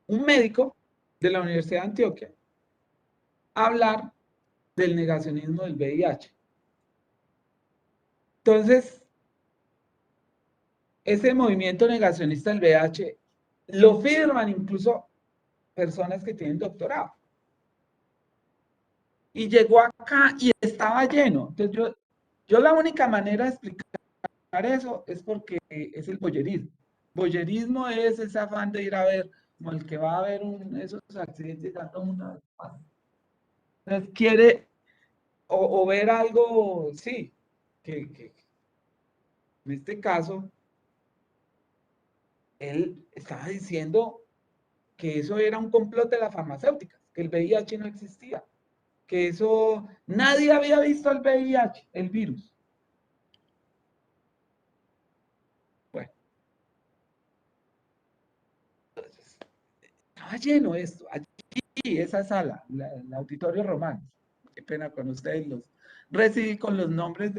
un médico de la Universidad de Antioquia a hablar del negacionismo del VIH. Entonces, ese movimiento negacionista del VIH lo firman incluso personas que tienen doctorado. Y llegó acá y estaba lleno. Entonces, yo la única manera de explicar eso es porque es el boyerismo. Boyerismo es ese afán de ir a ver, como el que va a ver esos accidentes, a todo mundo. Entonces quiere o ver algo, sí, que en este caso, él estaba diciendo que eso era un complot de las farmacéuticas, que el VIH no existía, que eso, nadie había visto el VIH, el virus. Bueno, entonces, estaba lleno esto, allí, esa sala, el Auditorio Romano. Qué pena con ustedes, los recibí con los nombres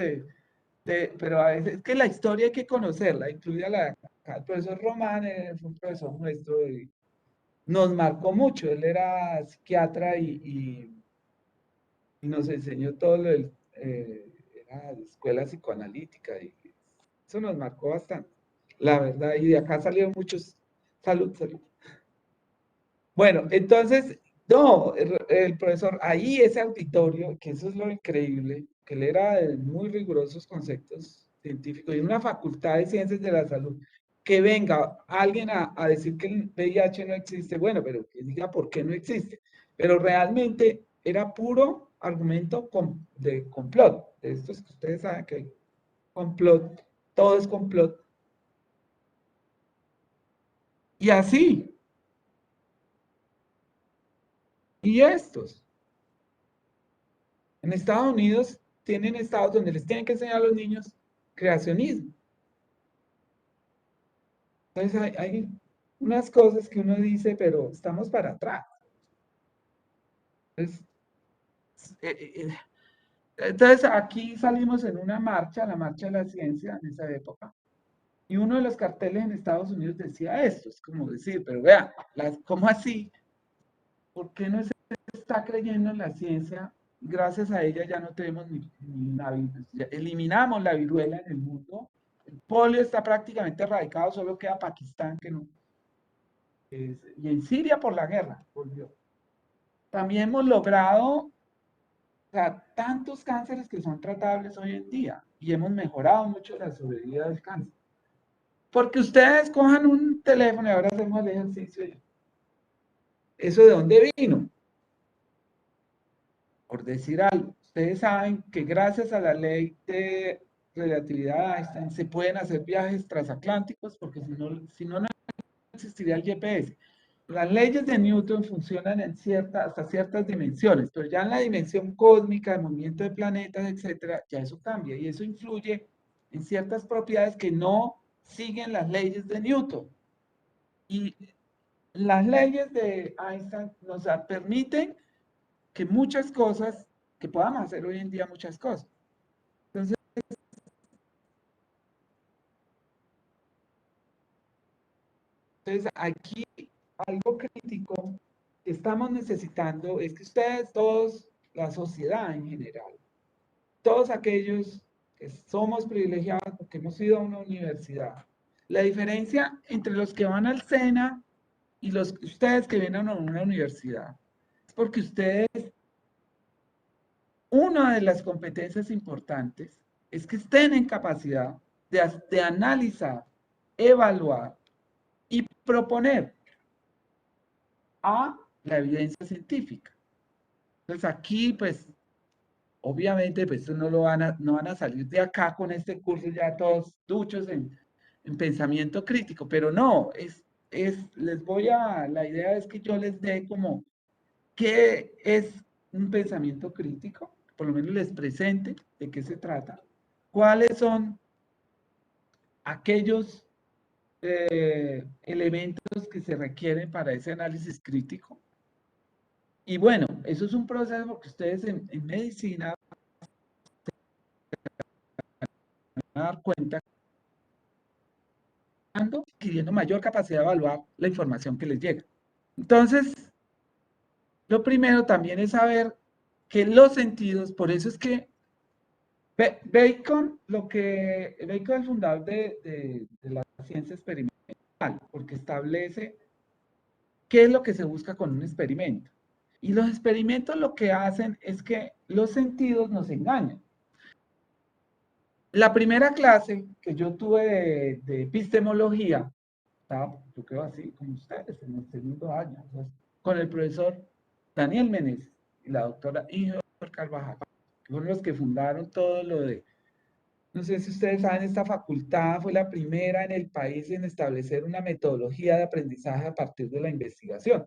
pero a veces es que la historia hay que conocerla, incluida el profesor Román, fue un profesor nuestro, nos marcó mucho, él era psiquiatra y nos enseñó todo lo del, era de escuela psicoanalítica y eso nos marcó bastante, la verdad, y de acá salieron muchos, salud, salud. Bueno, entonces, no, el profesor, ahí ese auditorio, que eso es lo increíble, que él era de muy rigurosos conceptos científicos y una facultad de ciencias de la salud, que venga alguien a decir que el VIH no existe, bueno, pero que diga por qué no existe, pero realmente era puro argumento de complot, de estos que ustedes saben que hay complot, todo es complot, y así, y estos. En Estados Unidos tienen estados donde les tienen que enseñar a los niños creacionismo. Entonces hay unas cosas que uno dice, pero estamos para atrás. Entonces, entonces aquí salimos en una marcha, la marcha de la ciencia en esa época, y uno de los carteles en Estados Unidos decía esto, es como decir, pero vean, ¿cómo así? ¿Por qué no se está creyendo en la ciencia? Gracias a ella ya no tenemos ya eliminamos la viruela en el mundo. El polio está prácticamente erradicado, solo queda Pakistán que no. Y en Siria por la guerra, volvió. También hemos logrado, o sea, tantos cánceres que son tratables hoy en día y hemos mejorado mucho la sobrevida del cáncer. Porque ustedes cojan un teléfono y ahora hacemos el ejercicio. ¿Eso de dónde vino? Por decir algo. Ustedes saben que gracias a la ley de relatividad de Einstein se pueden hacer viajes transatlánticos porque si no, no existiría el GPS. Las leyes de Newton funcionan hasta ciertas dimensiones, pero ya en la dimensión cósmica, de movimiento de planetas, etcétera, ya eso cambia y eso influye en ciertas propiedades que no siguen las leyes de Newton. Y las leyes de Einstein nos permiten que muchas cosas, que podamos hacer hoy en día muchas cosas. Entonces, aquí algo crítico que estamos necesitando es que ustedes todos, la sociedad en general, todos aquellos que somos privilegiados porque hemos ido a una universidad, la diferencia entre los que van al SENA y ustedes que vienen a una universidad es porque ustedes, una de las competencias importantes es que estén en capacidad de analizar, evaluar y proponer a la evidencia científica. Entonces aquí, pues, obviamente, pues no van a salir de acá con este curso ya todos duchos en pensamiento crítico, pero no, la idea es que yo les dé como qué es un pensamiento crítico, por lo menos les presente de qué se trata, cuáles son aquellos elementos que se requieren para ese análisis crítico. Y bueno, eso es un proceso que ustedes en medicina van a dar cuenta adquiriendo mayor capacidad de evaluar la información que les llega. Entonces, lo primero también es saber que los sentidos, por eso es que Bacon, Bacon es el fundador de la ciencia experimental, porque establece qué es lo que se busca con un experimento. Y los experimentos lo que hacen es que los sentidos nos engañan. La primera clase que yo tuve de epistemología, yo creo así como ustedes, en el segundo año, o sea, con el profesor Daniel Meneses y la doctora Inge Carvajal, que fueron los que fundaron todo lo de, no sé si ustedes saben, esta facultad fue la primera en el país en establecer una metodología de aprendizaje a partir de la investigación.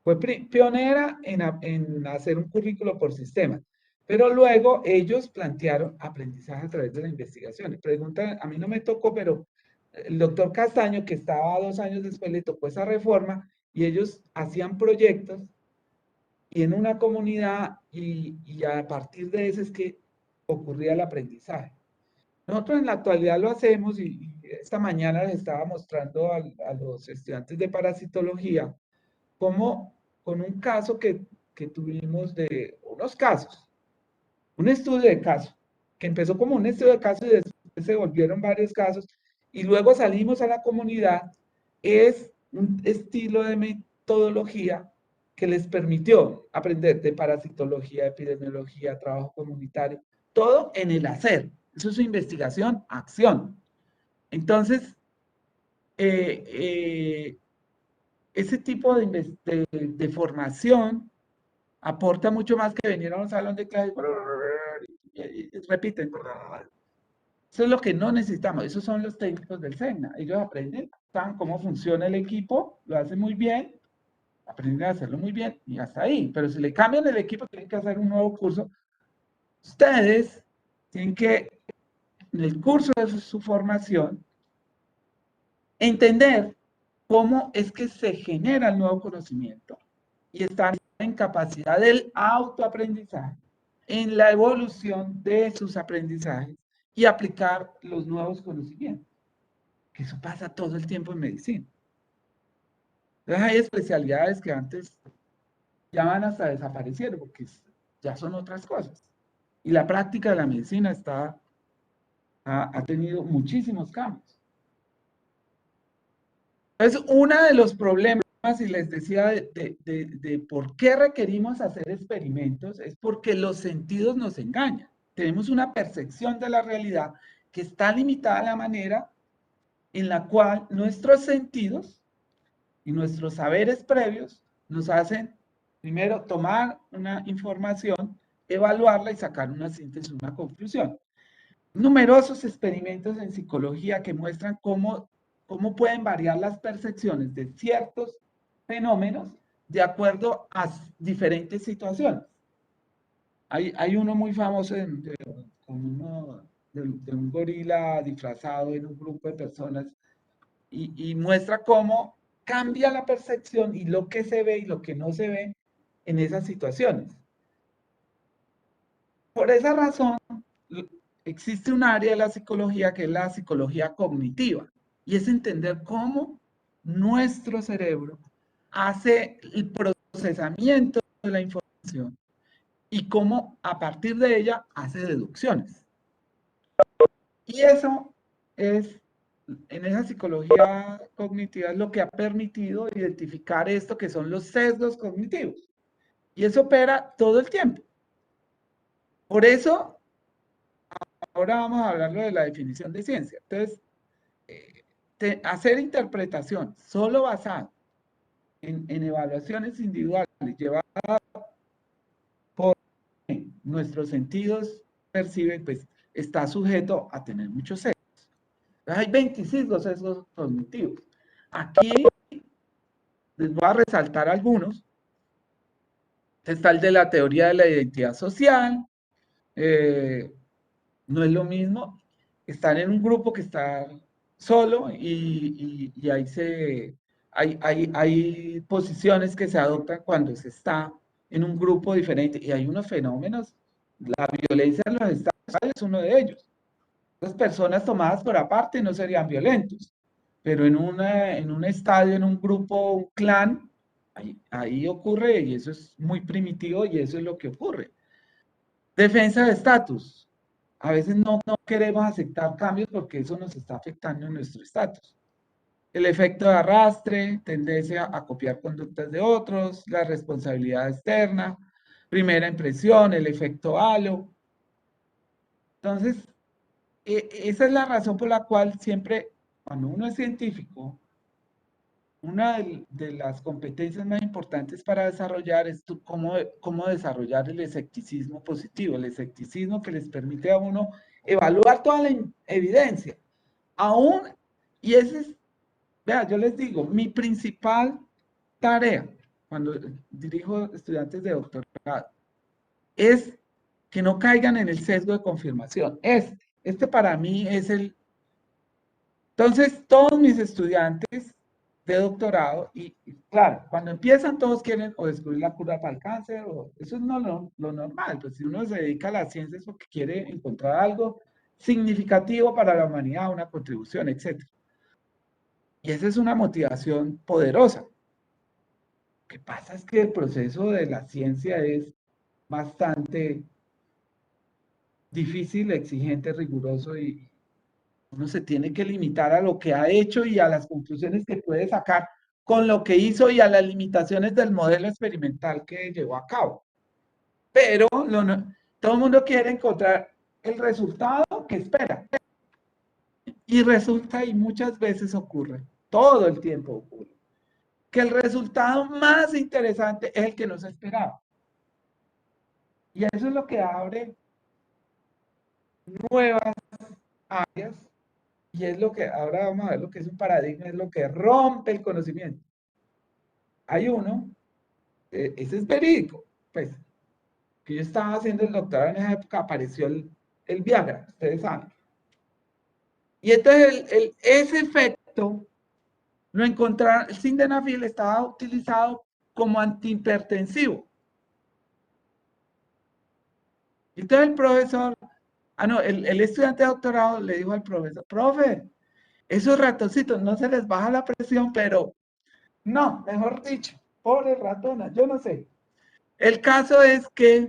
Fue pionera en hacer un currículo por sistema, pero luego ellos plantearon aprendizaje a través de la investigación. Pregunta, a mí no me tocó, pero el doctor Castaño, que estaba 2 años después, le tocó esa reforma y ellos hacían proyectos y en una comunidad y a partir de eso es que ocurría el aprendizaje. Nosotros en la actualidad lo hacemos y esta mañana les estaba mostrando a los estudiantes de parasitología como con un caso que tuvimos de unos casos, un estudio de caso, que empezó como un estudio de caso y después se volvieron varios casos, y luego salimos a la comunidad, es un estilo de metodología que les permitió aprender de parasitología, epidemiología, trabajo comunitario, todo en el hacer. Eso es investigación, acción. Entonces, eh, eh, ese tipo de formación aporta mucho más que venir a un salón de clases y repiten. Eso es lo que no necesitamos. Esos son los técnicos del SENA. Ellos aprenden, saben cómo funciona el equipo, lo hacen muy bien, aprenden a hacerlo muy bien y hasta ahí. Pero si le cambian el equipo, tienen que hacer un nuevo curso. Ustedes tienen que, en el curso de su formación, entender cómo es que se genera el nuevo conocimiento y estar en capacidad del autoaprendizaje, en la evolución de sus aprendizajes y aplicar los nuevos conocimientos, que eso pasa todo el tiempo en medicina. Entonces hay especialidades que antes ya van hasta desapareciendo porque ya son otras cosas. Y la práctica de la medicina ha tenido muchísimos cambios. Es uno de los problemas, y les decía, de por qué requerimos hacer experimentos, es porque los sentidos nos engañan. Tenemos una percepción de la realidad que está limitada a la manera en la cual nuestros sentidos y nuestros saberes previos nos hacen, primero, tomar una información, evaluarla y sacar una síntesis, una conclusión. Numerosos experimentos en psicología que muestran cómo pueden variar las percepciones de ciertos fenómenos de acuerdo a diferentes situaciones. Hay uno muy famoso de un gorila disfrazado en un grupo de personas y muestra cómo cambia la percepción y lo que se ve y lo que no se ve en esas situaciones. Por esa razón, existe un área de la psicología que es la psicología cognitiva y es entender cómo nuestro cerebro hace el procesamiento de la información y cómo a partir de ella hace deducciones. Y eso es, en esa psicología cognitiva, es lo que ha permitido identificar esto que son los sesgos cognitivos. Y eso opera todo el tiempo. Por eso, ahora vamos a hablar de la definición de ciencia. Entonces, hacer interpretación solo basada en evaluaciones individuales llevadas por nuestros sentidos perciben, pues está sujeto a tener muchos sesgos. Hay 25 sesgos cognitivos. Aquí les voy a resaltar algunos. Está el de la teoría de la identidad social. No es lo mismo estar en un grupo que estar solo y hay posiciones que se adoptan cuando se está en un grupo diferente y hay unos fenómenos, la violencia en los estados es uno de ellos. Las personas tomadas por aparte no serían violentos, pero en un estadio, en un grupo, un clan, Ahí ocurre, y eso es muy primitivo, y eso es lo que ocurre. Defensa de estatus. A veces no queremos aceptar cambios porque eso nos está afectando en nuestro estatus. El efecto de arrastre, tendencia a copiar conductas de otros, la responsabilidad externa, primera impresión, el efecto halo. Entonces, esa es la razón por la cual siempre, cuando uno es científico, una de las competencias más importantes para desarrollar es cómo desarrollar el escepticismo positivo, el escepticismo que les permite a uno evaluar toda la evidencia. Aún, y ese es, vea, yo les digo, mi principal tarea cuando dirijo estudiantes de doctorado es que no caigan en el sesgo de confirmación. Este para mí es el... Entonces, todos mis estudiantes de doctorado, y claro, cuando empiezan todos quieren o descubrir la cura para el cáncer, o eso es no lo normal, pues si uno se dedica a la ciencia es porque quiere encontrar algo significativo para la humanidad, una contribución, etc. Y esa es una motivación poderosa. Lo que pasa es que el proceso de la ciencia es bastante difícil, exigente, riguroso, y uno se tiene que limitar a lo que ha hecho y a las conclusiones que puede sacar con lo que hizo y a las limitaciones del modelo experimental que llevó a cabo. Pero todo el mundo quiere encontrar el resultado que espera. Y resulta, y muchas veces ocurre, todo el tiempo ocurre, que el resultado más interesante es el que no se esperaba. Y eso es lo que abre nuevas áreas, y es lo que, ahora vamos a ver lo que es un paradigma, es lo que rompe el conocimiento. Hay uno, ese es verídico, pues, que yo estaba haciendo el doctorado en esa época, apareció el Viagra, ustedes saben. Y entonces ese efecto lo encontraron, el sildenafil estaba utilizado como antihipertensivo. Entonces el profesor, no, el estudiante de doctorado le dijo al profesor, profe, esos ratoncitos no se les baja la presión, pero no, mejor dicho, pobres ratonas, yo no sé. El caso es que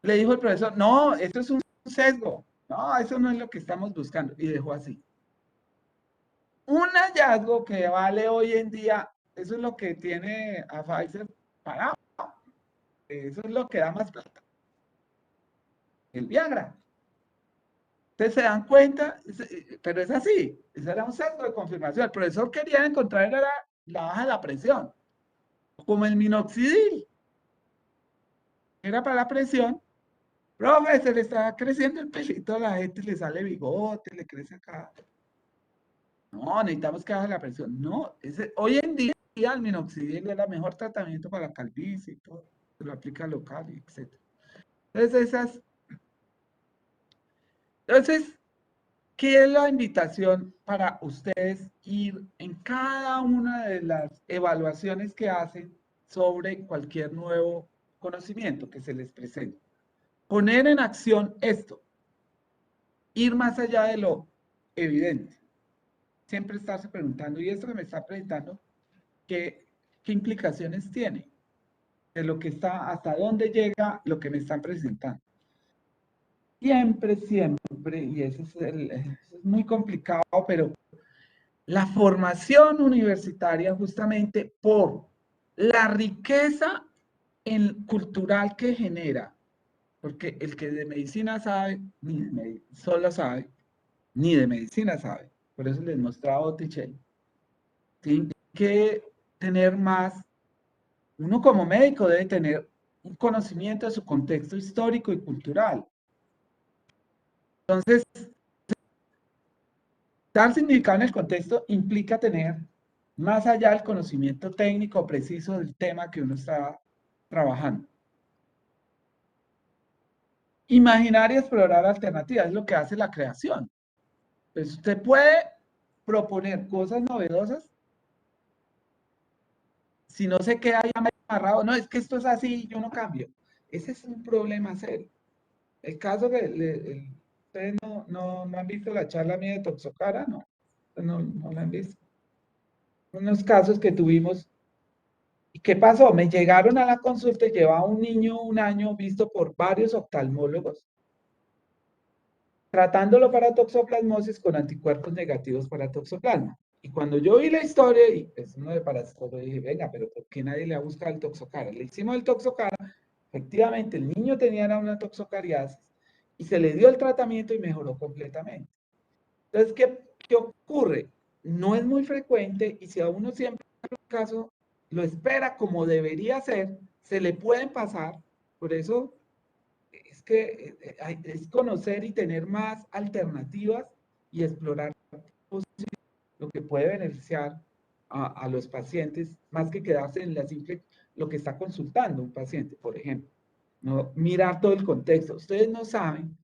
le dijo el profesor, no, esto es un sesgo, no, eso no es lo que estamos buscando, y dejó así. Un hallazgo que vale hoy en día, eso es lo que tiene a Pfizer parado, eso es lo que da más plata, el Viagra. Ustedes se dan cuenta, pero es así, ese era un sesgo de confirmación. El profesor quería encontrar era la baja de la presión, como el minoxidil, era para la presión. Profe, se le está creciendo el pelito a la gente, le sale bigote, le crece acá. No, necesitamos que baje la presión. No, hoy en día el minoxidil es el mejor tratamiento para la calvicie y todo. Se lo aplica local, etc. Entonces, ¿qué es la invitación para ustedes ir en cada una de las evaluaciones que hacen sobre cualquier nuevo conocimiento que se les presente? Poner en acción esto, ir más allá de lo evidente. Siempre estarse preguntando, ¿y esto que me está presentando, qué implicaciones tiene? De lo que está, hasta dónde llega lo que me están presentando. Siempre, y eso es muy complicado, pero la formación universitaria justamente por la riqueza cultural que genera, porque el que de medicina sabe, solo sabe, ni de medicina sabe, por eso les mostraba Botticelli, tiene que tener más, uno como médico debe tener un conocimiento de su contexto histórico y cultural. Entonces, dar significado en el contexto implica tener más allá del conocimiento técnico preciso del tema que uno está trabajando. Imaginar y explorar alternativas es lo que hace la creación. Pues usted puede proponer cosas novedosas si no se queda ya amarrado. No, es que esto es así, yo no cambio. Ese es un problema serio. El caso que ustedes no han visto la charla mía de Toxocara, no la han visto. Unos casos que tuvimos ¿qué pasó? Me llegaron a la consulta y llevaba un niño un año visto por varios oftalmólogos, tratándolo para toxoplasmosis con anticuerpos negativos para toxoplasma. Y cuando yo vi la historia, y es uno de parasitología, dije, venga, pero ¿por qué nadie le ha buscado el toxocara? Le hicimos el toxocara, efectivamente, el niño tenía una toxocariasis y se le dio el tratamiento y mejoró completamente. Entonces, ¿qué ocurre? No es muy frecuente y si a uno siempre en el caso lo espera como debería ser, se le pueden pasar. Por eso es que es conocer y tener más alternativas y explorar lo que puede beneficiar a los pacientes, más que quedarse en la simple, lo que está consultando un paciente, por ejemplo. No mirar todo el contexto. Ustedes no saben,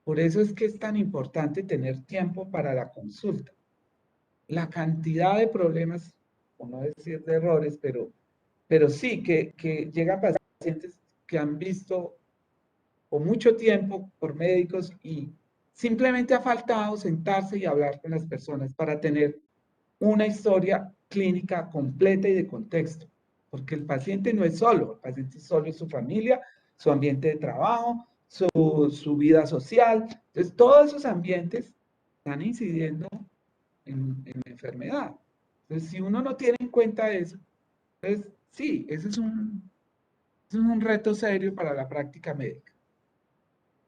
por eso es que es tan importante tener tiempo para la consulta. La cantidad de problemas, por no decir de errores, pero sí que llegan pacientes que han visto por mucho tiempo por médicos y simplemente ha faltado sentarse y hablar con las personas para tener una historia clínica completa y de contexto, porque el paciente no es solo, el paciente solo es su familia, su ambiente de trabajo, su vida social, entonces todos esos ambientes están incidiendo en la enfermedad. Entonces, si uno no tiene en cuenta eso, entonces sí, ese es un reto serio para la práctica médica.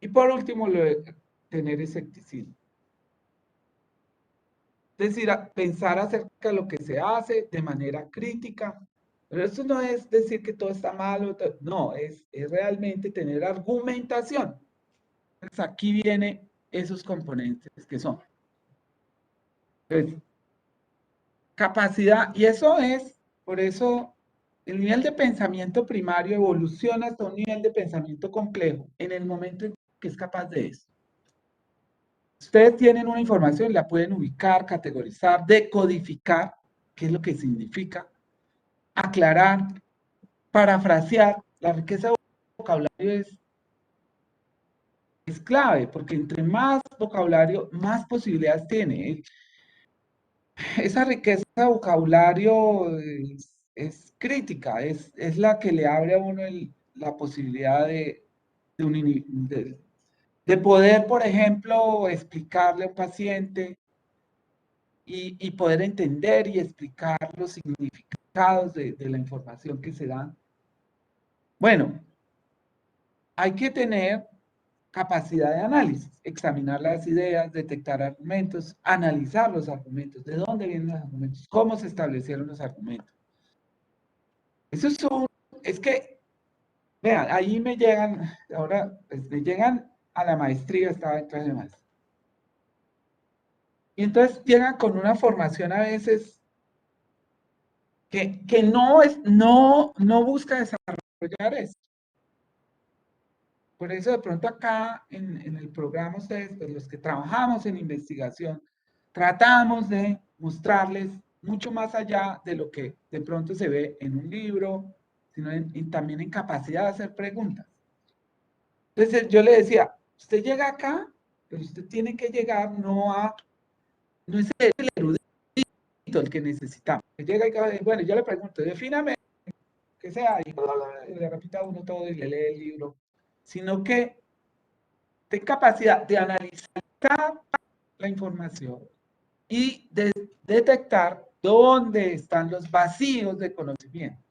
Y por último, lo de tener escepticismo. Es decir, pensar acerca de lo que se hace de manera crítica. Pero eso no es decir que todo está mal, no, es realmente tener argumentación. Entonces, aquí vienen esos componentes que son. Entonces, capacidad, y eso es, por eso, el nivel de pensamiento primario evoluciona hasta un nivel de pensamiento complejo en el momento en que es capaz de eso. Ustedes tienen una información, la pueden ubicar, categorizar, decodificar, qué es lo que significa, aclarar, parafrasear. La riqueza de vocabulario es clave, porque entre más vocabulario, más posibilidades tiene. Esa riqueza de vocabulario es crítica, es la que le abre a uno la posibilidad de poder, por ejemplo, explicarle a un paciente y poder entender y explicar los significados de la información que se da. Bueno, hay que tener capacidad de análisis, examinar las ideas, detectar argumentos, analizar los argumentos, de dónde vienen los argumentos, cómo se establecieron los argumentos. Eso es que, vean, ahí me llegan, ahora pues, me llegan a la maestría, estaba en clase de maestría. Y entonces llegan con una formación a veces que no busca desarrollar esto. Por eso de pronto acá en el programa ustedes, pues los que trabajamos en investigación, tratamos de mostrarles mucho más allá de lo que de pronto se ve en un libro, sino también en capacidad de hacer preguntas. Entonces yo le decía, usted llega acá, pero usted tiene que llegar no es el erudito el que necesitamos. Llega y bueno, yo le pregunto, defíname qué sea, y le repita uno todo y le lee el libro, sino que ten capacidad de analizar la información y de detectar dónde están los vacíos de conocimiento.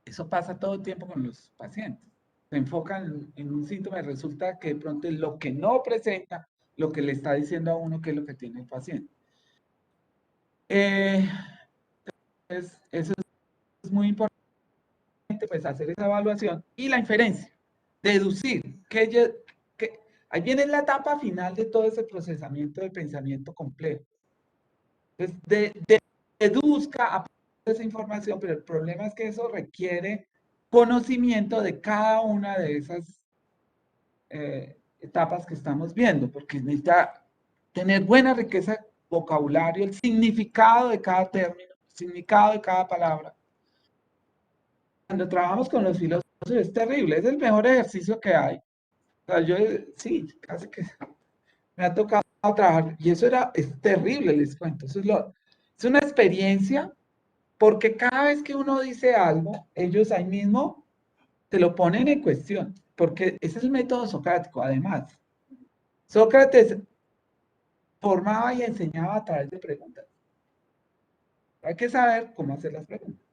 Eso pasa todo el tiempo con los pacientes. Se enfocan en un síntoma y resulta que de pronto es lo que no presenta, lo que le está diciendo a uno que es lo que tiene el paciente. Eso es muy importante, pues hacer esa evaluación y la inferencia, deducir, ahí viene la etapa final de todo ese procesamiento de pensamiento complejo. Entonces, deduzca esa información, pero el problema es que eso requiere conocimiento de cada una de esas etapas que estamos viendo, porque necesita tener buena riqueza vocabulario, el significado de cada término, el significado de cada palabra. Cuando trabajamos con los filósofos es terrible, es el mejor ejercicio que hay. O sea, yo sí, casi que me ha tocado trabajar y eso es terrible, les cuento. Es una experiencia Porque cada vez que uno dice algo, ellos ahí mismo te lo ponen en cuestión, porque ese es el método socrático, además. Sócrates formaba y enseñaba a través de preguntas. Hay que saber cómo hacer las preguntas.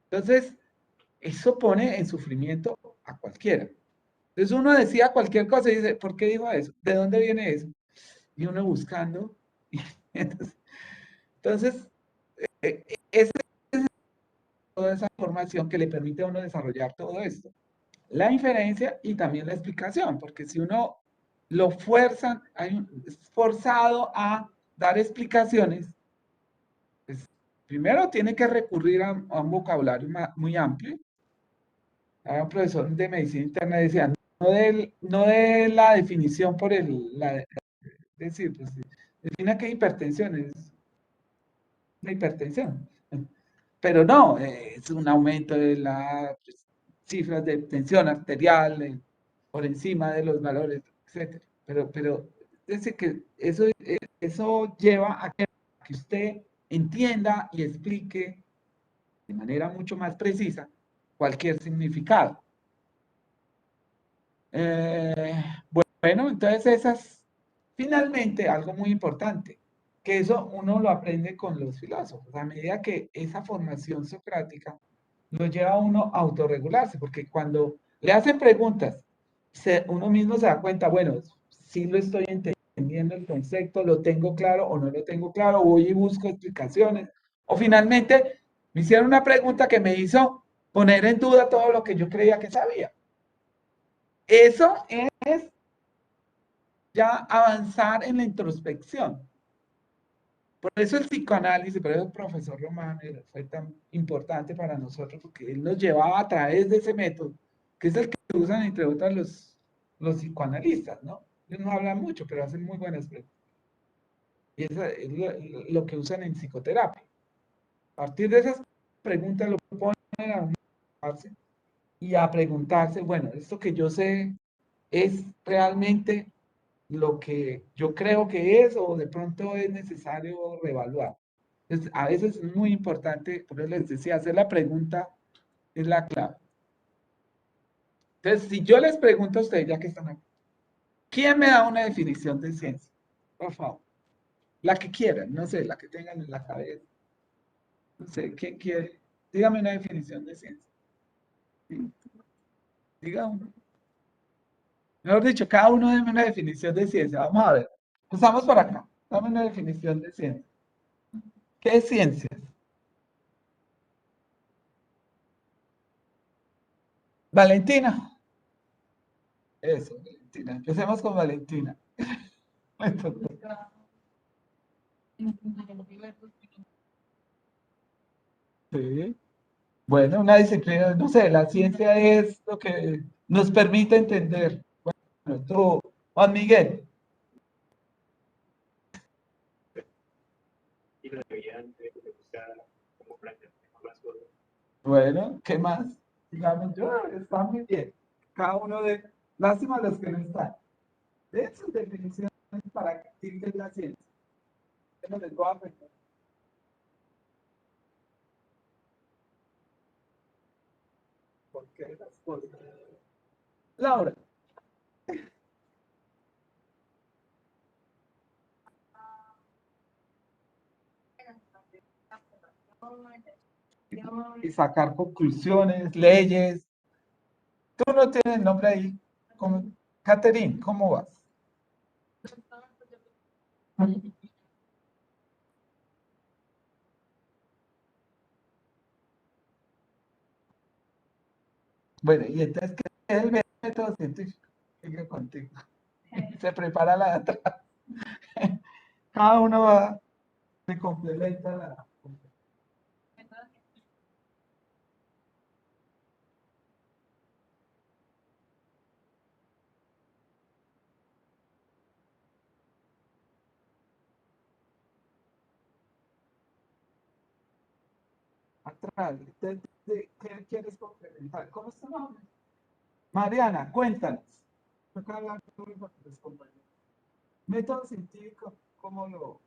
Entonces, eso pone en sufrimiento a cualquiera. Entonces uno decía cualquier cosa y dice, ¿por qué dijo eso? ¿De dónde viene eso? Y uno buscando. Entonces, esa es toda esa información que le permite a uno desarrollar todo esto. La inferencia y también la explicación, porque si uno lo fuerzan, es forzado a dar explicaciones, pues, primero tiene que recurrir a un vocabulario muy amplio. Había un profesor de medicina interna que decía, no de la definición por decir, pues, defina qué hipertensión es la hipertensión. Pero no, es un aumento de las cifras de tensión arterial por encima de los valores, etcétera. Pero es decir, que eso lleva a que usted entienda y explique de manera mucho más precisa cualquier significado. Bueno, entonces esas, finalmente, algo muy importante, que eso uno lo aprende con los filósofos, a medida que esa formación socrática lo lleva a uno a autorregularse, porque cuando le hacen preguntas, uno mismo se da cuenta, bueno, si lo estoy entendiendo el concepto, lo tengo claro o no lo tengo claro, voy y busco explicaciones, o finalmente me hicieron una pregunta que me hizo poner en duda todo lo que yo creía que sabía. Eso es ya avanzar en la introspección. Por eso el psicoanálisis, por eso el profesor Román fue tan importante para nosotros, porque él nos llevaba a través de ese método, que es el que usan entre otras los psicoanalistas, ¿no? Ellos no hablan mucho, pero hacen muy buenas preguntas. Y eso es lo que usan en psicoterapia. A partir de esas preguntas lo ponen a preguntarse y a preguntarse, bueno, esto que yo sé es realmente lo que yo creo que es o de pronto es necesario reevaluar. Entonces, a veces es muy importante, por eso les decía, hacer la pregunta es la clave. Entonces, si yo les pregunto a ustedes, ya que están aquí, ¿quién me da una definición de ciencia? Por favor. La que quieran, no sé, la que tengan en la cabeza. No sé, ¿quién quiere? Dígame una definición de ciencia. Sí, diga uno. Mejor dicho, cada uno deme una definición de ciencia. Vamos a ver. Empezamos por acá. Dame una definición de ciencia. ¿Qué es ciencia? Valentina. Eso, Valentina. Empecemos con Valentina. Sí. Bueno, una disciplina, no sé, la ciencia es lo que nos permite entender. Bueno, tú, Juan Miguel. Bueno, ¿qué más? Digamos, yo, está muy bien. Cada uno de, lástima los que no están. De sus definiciones para que sirve la ciencia. Yo no les voy a aprender. ¿Por qué las cosas? Laura. Y sacar conclusiones, leyes. Tú no tienes nombre ahí. ¿Cómo? Catherine, ¿cómo vas? Bueno, y entonces, ¿qué es el método científico? Sigue contigo. Se prepara la de atrás. Cada uno va, se complementa la. Atrás. Entonces, ¿qué quieres complementar? ¿Cómo se llama? Mariana, cuéntanos. Toca hablar con los compañeros. Método científico, ¿cómo lo?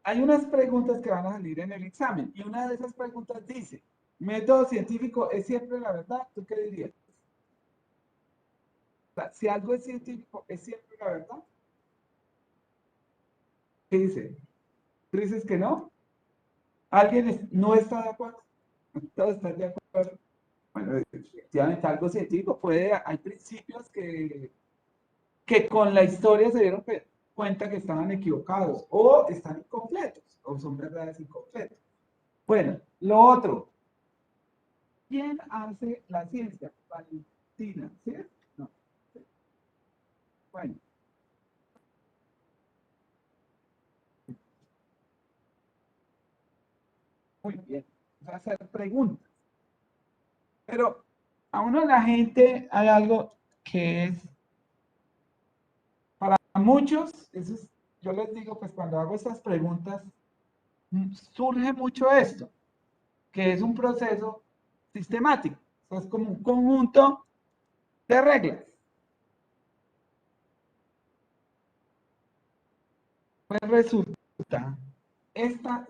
hay unas preguntas que van a salir en el examen y una de esas preguntas dice, ¿método científico es siempre la verdad? ¿Tú qué dirías? O sea, si algo es científico, ¿es siempre la verdad? ¿Qué dice? ¿Tú dices que no? ¿Alguien no está de acuerdo? ¿Todos están de acuerdo? Bueno, efectivamente, algo científico hay principios que con la historia se dieron cuenta que estaban equivocados o están incompletos o son verdades incompletas. Bueno, lo otro, ¿quién hace la ciencia? Valentina, ¿sí? No. Bueno, muy bien. Va a hacer preguntas. Pero a uno la gente hay algo que es, para muchos, yo les digo, pues cuando hago estas preguntas, surge mucho esto, que es un proceso sistemático. O sea, es como un conjunto de reglas. Pues resulta,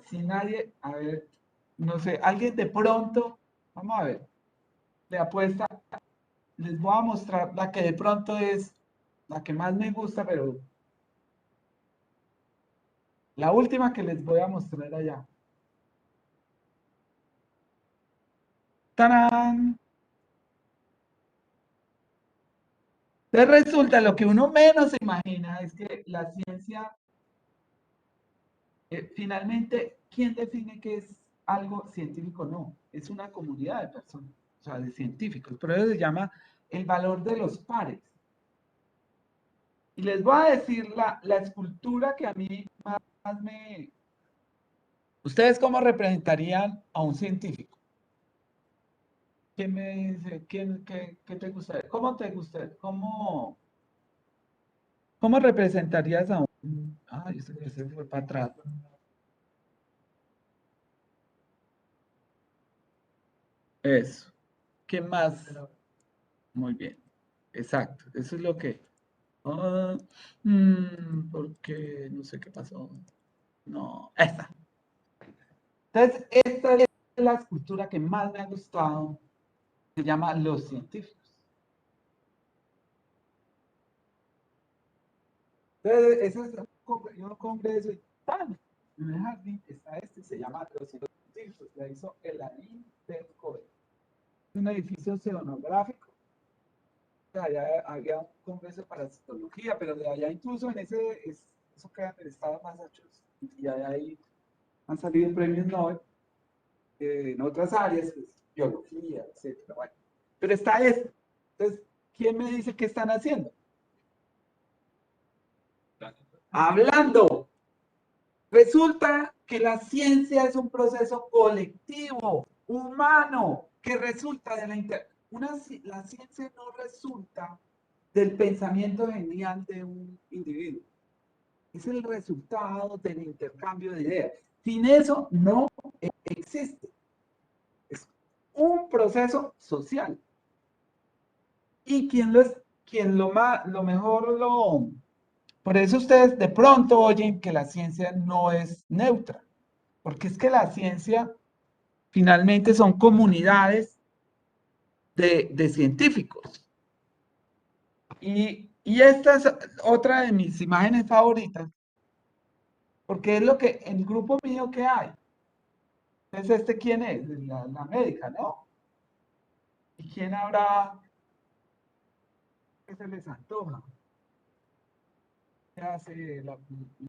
si nadie, a ver, no sé, alguien de pronto, vamos a ver, le apuesta, les voy a mostrar la que de pronto es la que más me gusta, pero la última que les voy a mostrar allá. ¡Tarán! Entonces resulta, lo que uno menos se imagina es que la ciencia, finalmente, ¿quién define qué es algo científico? No, es una comunidad de personas, o sea, de científicos. Por eso se llama el valor de los pares. Y les voy a decir la escultura que a mí más me... ¿Ustedes cómo representarían a un científico? ¿Quién me dice? ¿Qué te gustaría? ¿Cómo te gustaría? ¿Cómo representarías a un... Ay, ese fue para atrás. Eso. ¿Qué más? Muy bien. Exacto. Eso es lo que... Ah, porque no sé qué pasó. No, esta. Entonces, esta es la escultura que más me ha gustado. Se llama Los Científicos. Entonces, ese es un congreso y tal. En el jardín está se llama Los Científicos. La hizo el Alain Bercoe. Es un edificio oceanográfico. Allá había un congreso para citología, pero de allá incluso eso queda en el estado de Massachusetts. Y ahí han salido premios Nobel en otras áreas, pues, biología, etcétera. Bueno, pero está esto. Entonces, ¿quién me dice qué están haciendo? Hablando. Resulta que la ciencia es un proceso colectivo, humano, que resulta de la ciencia no resulta del pensamiento genial de un individuo. Es el resultado del intercambio de ideas. Sin eso no existe. Es un proceso social. Y lo mejor Por eso ustedes de pronto oyen que la ciencia no es neutra, porque es que la ciencia finalmente son comunidades de científicos. Y esta es otra de mis imágenes favoritas, porque es lo que el grupo mío que hay. Entonces, ¿quién es? La médica, ¿no? ¿Y quién habrá que se les antoja? ¿Qué hace la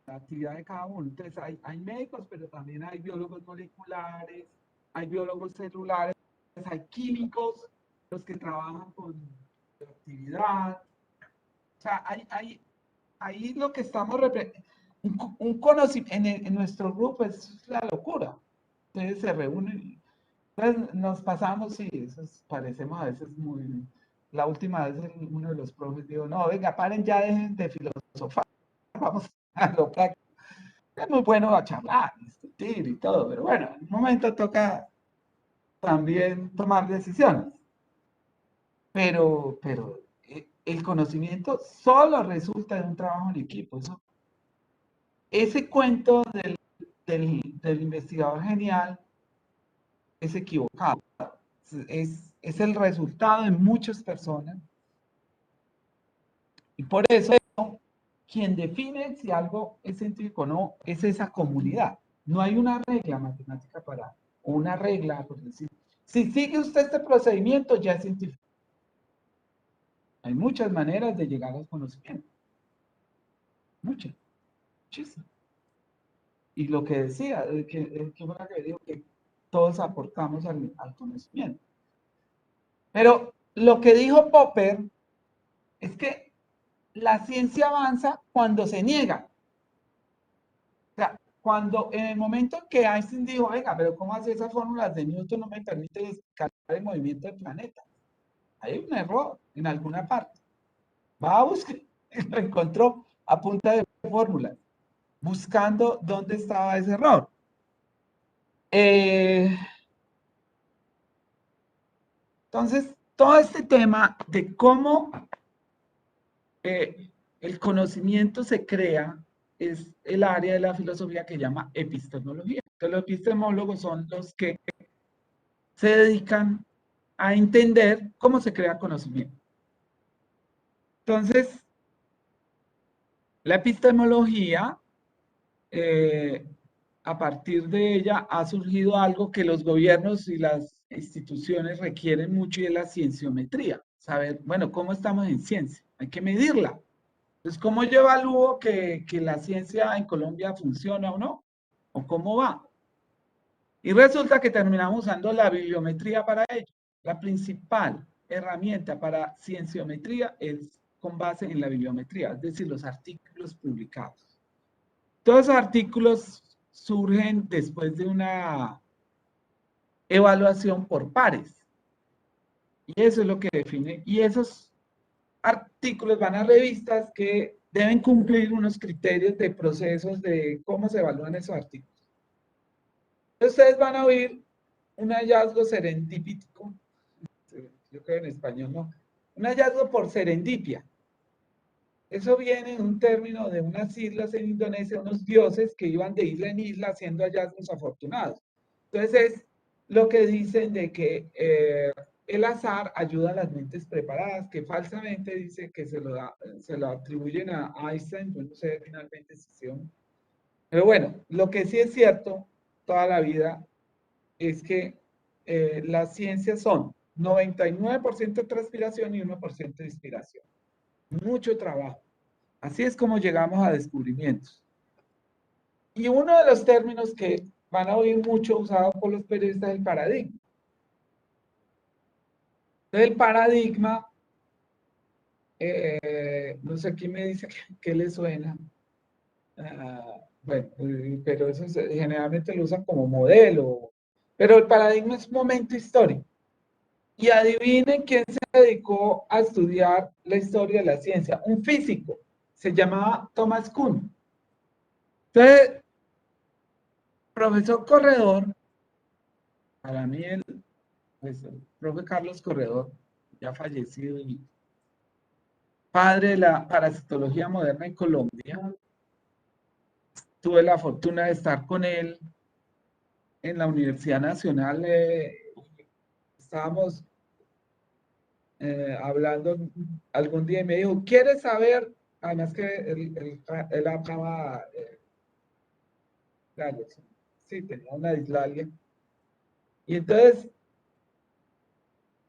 actividad de cada uno? Entonces, hay médicos, pero también hay biólogos moleculares, hay biólogos celulares, hay químicos, los que trabajan con actividad. O sea, ahí lo que estamos un conocimiento en nuestro grupo es la locura. Entonces se reúnen, entonces nos pasamos y eso parecemos a veces muy... La última vez uno de los profes dijo, no, venga, paren ya, dejen de filosofar, vamos a lo práctico. Es muy bueno a charlar, discutir y todo, pero bueno, en un momento toca también tomar decisiones. Pero el conocimiento solo resulta de un trabajo en equipo. Eso ese cuento del investigador genial es equivocado. Es el resultado de muchas personas. Y por eso, quien define si algo es científico o no es esa comunidad. No hay una regla matemática o una regla, por decir, si sigue usted este procedimiento, ya es científico. Hay muchas maneras de llegar al conocimiento. Muchas, muchísimas. Y lo que decía, que digo que todos aportamos al conocimiento. Pero lo que dijo Popper es que la ciencia avanza cuando se niega. O sea, cuando en el momento en que Einstein dijo, venga, pero ¿cómo hace esas fórmulas de Newton no me permiten explicar el movimiento del planeta? Hay un error en alguna parte. Va a buscar, lo encontró a punta de fórmulas, buscando dónde estaba ese error. Entonces, todo este tema de cómo el conocimiento se crea es el área de la filosofía que llama epistemología. Entonces, los epistemólogos son los que se dedican a entender cómo se crea conocimiento. Entonces, la epistemología, a partir de ella ha surgido algo que los gobiernos y las instituciones requieren mucho y es la cienciometría. Saber, bueno, ¿cómo estamos en ciencia? Hay que medirla. Entonces, ¿cómo yo evalúo que la ciencia en Colombia funciona o no? ¿O cómo va? Y resulta que terminamos usando la bibliometría para ello. La principal herramienta para cienciometría es con base en la bibliometría, es decir, los artículos publicados. Todos esos artículos surgen después de una evaluación por pares. Y eso es lo que define. Y esos artículos van a revistas que deben cumplir unos criterios de procesos de cómo se evalúan esos artículos. Ustedes van a oír un hallazgo serendípico, yo creo en español no, un hallazgo por serendipia. Eso viene en un término de unas islas en Indonesia, unos dioses que iban de isla en isla haciendo hallazgos afortunados. Entonces es lo que dicen de que el azar ayuda a las mentes preparadas, que falsamente dice que se lo atribuyen a Einstein, yo no sé finalmente si son. Pero bueno, lo que sí es cierto toda la vida es que las ciencias son 99% transpiración y 1% de inspiración. Mucho trabajo. Así es como llegamos a descubrimientos. Y uno de los términos que van a oír mucho usado por los periodistas es el paradigma. Entonces, el paradigma, no sé quién me dice que le suena. Bueno, pero eso generalmente lo usan como modelo. Pero el paradigma es un momento histórico. Y adivinen quién se dedicó a estudiar la historia de la ciencia. Un físico. Se llamaba Thomas Kuhn. Entonces, profesor Corredor, para mí pues, el profe Carlos Corredor, ya fallecido y padre de la parasitología moderna en Colombia, tuve la fortuna de estar con él en la Universidad Nacional. Estábamos hablando algún día y me dijo, ¿quieres saber? Además que él amaba sí, tenía una dislalia. Y entonces,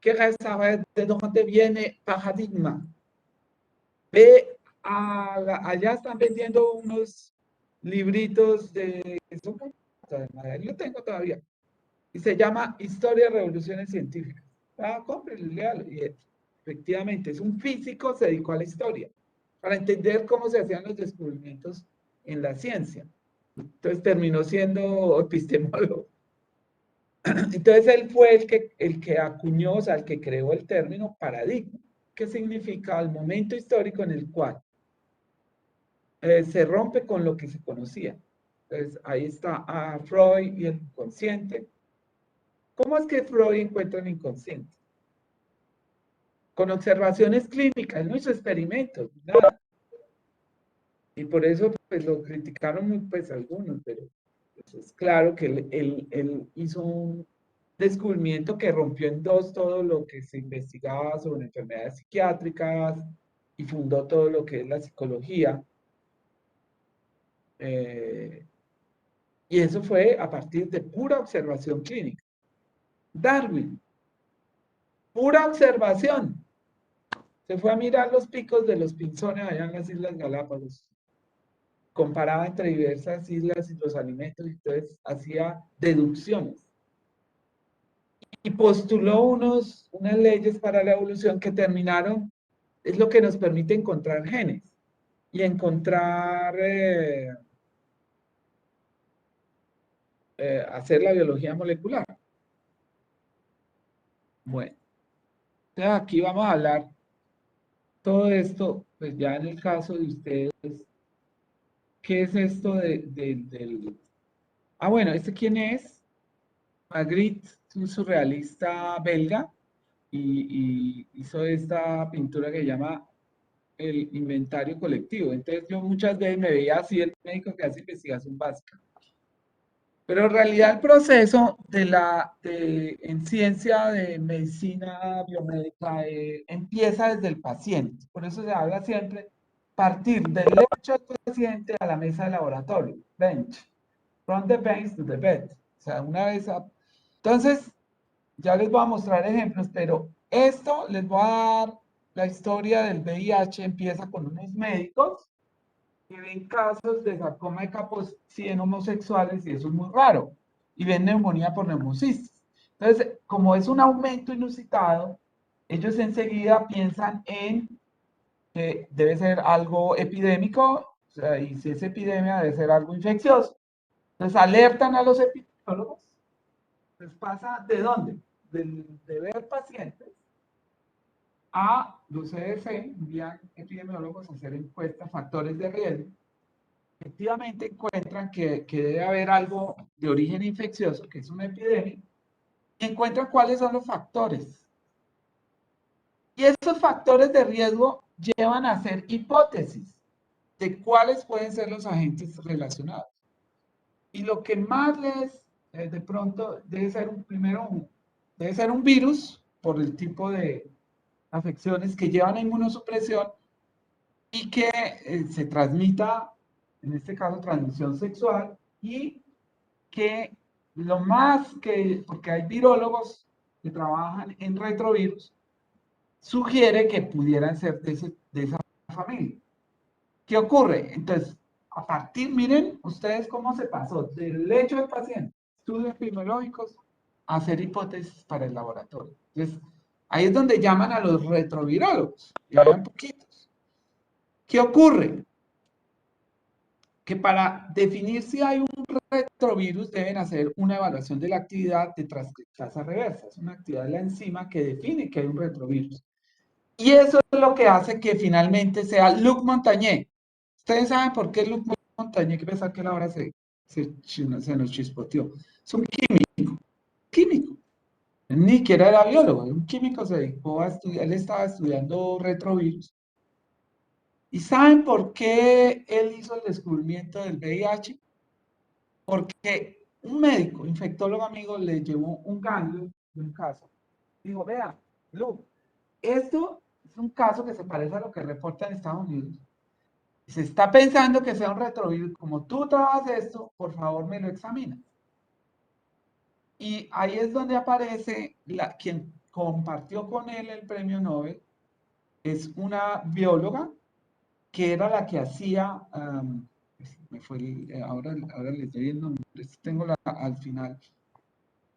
¿quieres saber de dónde viene paradigma? Ve, allá están vendiendo unos libritos de eso, yo tengo todavía, y se llama Historia de Revoluciones Científicas. Cómprelo, léalo. Y efectivamente, es un físico, se dedicó a la historia, para entender cómo se hacían los descubrimientos en la ciencia. Entonces terminó siendo epistemólogo. Entonces él fue el que acuñó, o sea, el que creó el término paradigma, que significa el momento histórico en el cual se rompe con lo que se conocía. Entonces ahí está Freud y el inconsciente. ¿Cómo es que Freud encuentra el inconsciente? Con observaciones clínicas, él no hizo experimentos, nada. Y por eso pues lo criticaron muy, pues algunos, pero pues, es claro que él hizo un descubrimiento que rompió en dos todo lo que se investigaba sobre enfermedades psiquiátricas y fundó todo lo que es la psicología. Eh, y eso fue a partir de pura observación clínica. Darwin, pura observación. Se fue a mirar los picos de los pinzones allá en las Islas Galápagos. Comparaba entre diversas islas y los alimentos y entonces hacía deducciones. Y postuló unas leyes para la evolución que terminaron, es lo que nos permite encontrar genes y encontrar, hacer la biología molecular. Bueno, entonces aquí vamos a hablar todo esto, pues ya en el caso de ustedes, ¿qué es esto del... Ah, bueno, ¿este quién es? Magritte, un surrealista belga, y hizo esta pintura que se llama el inventario colectivo. Entonces yo muchas veces me veía así el médico que hace investigación básica. Pero en realidad el proceso en ciencia de medicina biomédica empieza desde el paciente. Por eso se habla siempre partir del lecho del paciente a la mesa de laboratorio, bench, from the bench to the bed. O sea, una vez... Entonces, ya les voy a mostrar ejemplos, pero esto les voy a dar la historia del VIH. Empieza con unos médicos que ven casos de sarcoma de Kaposi en homosexuales y eso es muy raro. Y ven neumonía por neumocistis. Entonces, como es un aumento inusitado, ellos enseguida piensan en que debe ser algo epidémico, o sea, y si es epidemia debe ser algo infeccioso. Entonces alertan a los epidemiólogos. ¿Les pasa de dónde? De ver pacientes a los CDC, envían epidemiólogos a hacer encuestas, factores de riesgo. Efectivamente encuentran que debe haber algo de origen infeccioso, que es una epidemia, y encuentran cuáles son los factores. Y esos factores de riesgo llevan a hacer hipótesis de cuáles pueden ser los agentes relacionados. Y lo que más de pronto, debe ser debe ser un virus, por el tipo de afecciones que llevan a inmunosupresión y que se transmita, en este caso, transmisión sexual, y que lo más que, porque hay virólogos que trabajan en retrovirus, sugiere que pudieran ser de esa familia. ¿Qué ocurre? Entonces, a partir, miren ustedes cómo se pasó del hecho del paciente, estudios epidemiológicos, a hacer hipótesis para el laboratorio. Entonces, ahí es donde llaman a los retrovirólogos, y habían poquitos. ¿Qué ocurre? Que para definir si hay un retrovirus deben hacer una evaluación de la actividad de transcriptasa reversa. Es una actividad de la enzima que define que hay un retrovirus. Y eso es lo que hace que finalmente sea Luc Montagnier. Ustedes saben por qué Luc Montagnier, que pensar que ahora se nos chispoteó. Es un químico. Ni siquiera era biólogo, un químico, se dedicó a estudiar, él estaba estudiando retrovirus. ¿Y saben por qué él hizo el descubrimiento del VIH? Porque un médico, infectólogo amigo, le llevó un ganglio de un caso. Dijo, vea, Luke, esto es un caso que se parece a lo que reporta en Estados Unidos. Se está pensando que sea un retrovirus. Como tú trabajas esto, por favor me lo examina. Y ahí es donde aparece quien compartió con él el premio Nobel. Es una bióloga que era la que hacía, me fue ahora le estoy viendo, tengo al final.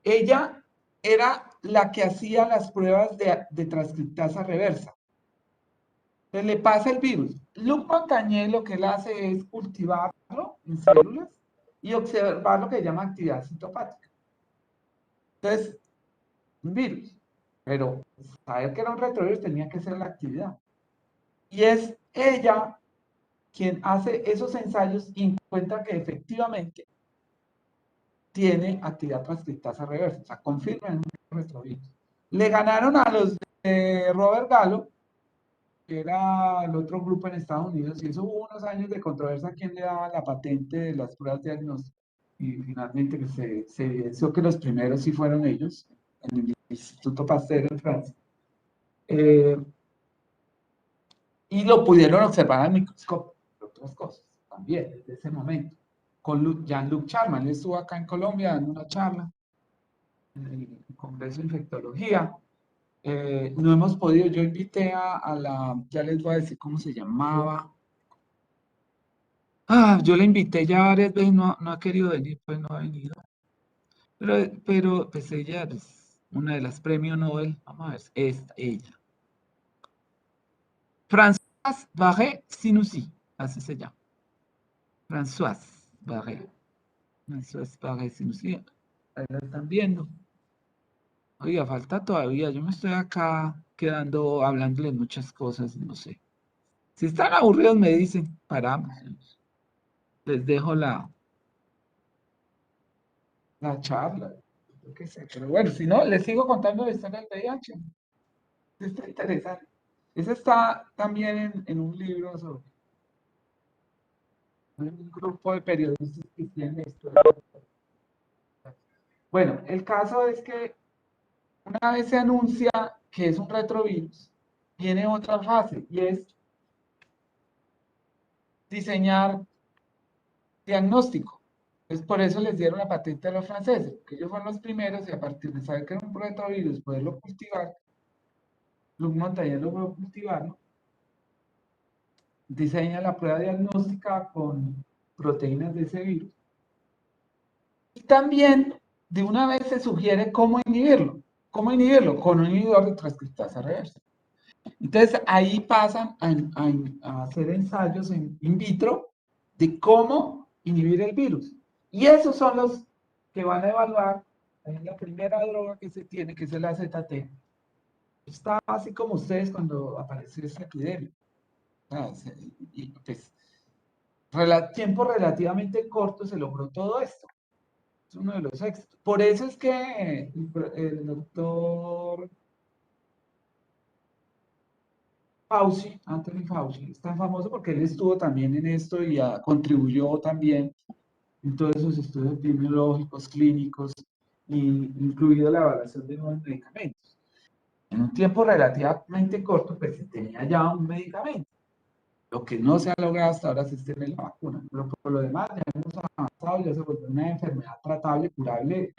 Ella era la que hacía las pruebas de transcriptasa reversa. Se le pasa el virus. Luc Montagnier lo que él hace es cultivarlo en células y observar lo que se llama actividad citopática. Entonces, un virus. Pero saber que era un retrovirus tenía que ser la actividad. Y es ella quien hace esos ensayos y encuentra que efectivamente tiene actividad transcriptasa reversa, o sea, confirma en un retrovirus. Le ganaron a los de Robert Gallo, que era el otro grupo en Estados Unidos, y eso hubo unos años de controversia a quién le daba la patente de las pruebas diagnósticas, y finalmente que se evidenció que los primeros sí fueron ellos, en el Instituto Pasteur en Francia. Y lo pudieron observar al microscopio, otras cosas, también, desde ese momento. Con Jean-Luc Charman, él estuvo acá en Colombia dando una charla en el Congreso de Infectología. No hemos podido, yo invité a la, ya les voy a decir cómo se llamaba. Yo la invité ya varias veces, no ha querido venir, pues no ha venido. Pero pues ella es una de las premios Nobel, vamos a ver, ella. Françoise Barré-Sinoussi, así se llama. Françoise Barré. Françoise Barré-Sinoussi, ahí la están viendo. Oiga, falta todavía, yo me estoy acá quedando hablándole muchas cosas, no sé. Si están aburridos me dicen, paramos. Les dejo la charla, yo qué sé, pero bueno, si no, les sigo contando la historia del VIH. Está interesante. Ese está también en un libro sobre un grupo de periodistas que tienen esto. Bueno, el caso es que una vez se anuncia que es un retrovirus, viene otra fase y es diseñar diagnóstico. Entonces, por eso les dieron la patente a los franceses, porque ellos fueron los primeros y a partir de saber que era un retrovirus, poderlo cultivar, Luc Montagnier logró cultivarlo, diseña la prueba diagnóstica con proteínas de ese virus. Y también, de una vez se sugiere cómo inhibirlo. ¿Cómo inhibirlo? Con un inhibidor de transcriptasa reversa. Entonces, ahí pasan a hacer ensayos in vitro de cómo inhibir el virus. Y esos son los que van a evaluar en la primera droga que se tiene, que es el AZT. Está así como ustedes cuando apareció esta epidemia. Y pues, tiempo relativamente corto se logró todo esto. Es uno de los éxitos. Por eso es que el doctor Fauci, Anthony Fauci, es tan famoso porque él estuvo también en esto y contribuyó también en todos esos estudios epidemiológicos, clínicos, incluido la evaluación de nuevos medicamentos. En un tiempo relativamente corto, pues se tenía ya un medicamento. Lo que no se ha logrado hasta ahora es tener la vacuna, pero por lo demás ya hemos avanzado, ya se volvió una enfermedad tratable, curable,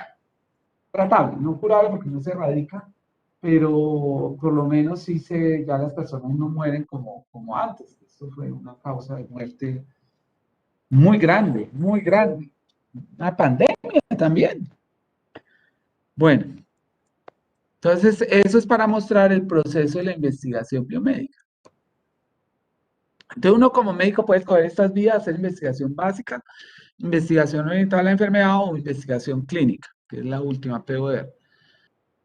tratable, no curable porque no se erradica, pero por lo menos sí ya las personas no mueren como antes. Esto fue una causa de muerte muy grande, muy grande. Una pandemia también. Bueno, entonces eso es para mostrar el proceso de la investigación biomédica. Entonces uno como médico puede escoger estas vías, hacer investigación básica, investigación orientada a la enfermedad o investigación clínica, que es la última, POR.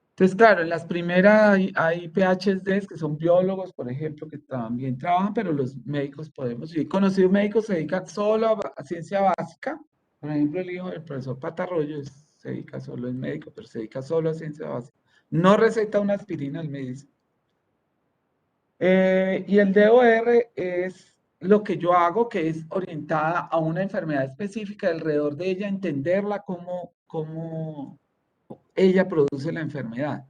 Entonces, claro, en las primeras hay PhDs que son biólogos, por ejemplo, que también trabajan, pero los médicos podemos, y he conocido médicos que se dedican solo a ciencia básica. Por ejemplo, el hijo del profesor Patarroyo se dedica solo, es médico, pero se dedica solo a ciencia básica. No receta una aspirina al médico. Y el DOR es lo que yo hago, que es orientada a una enfermedad específica, alrededor de ella, entenderla, cómo ella produce la enfermedad.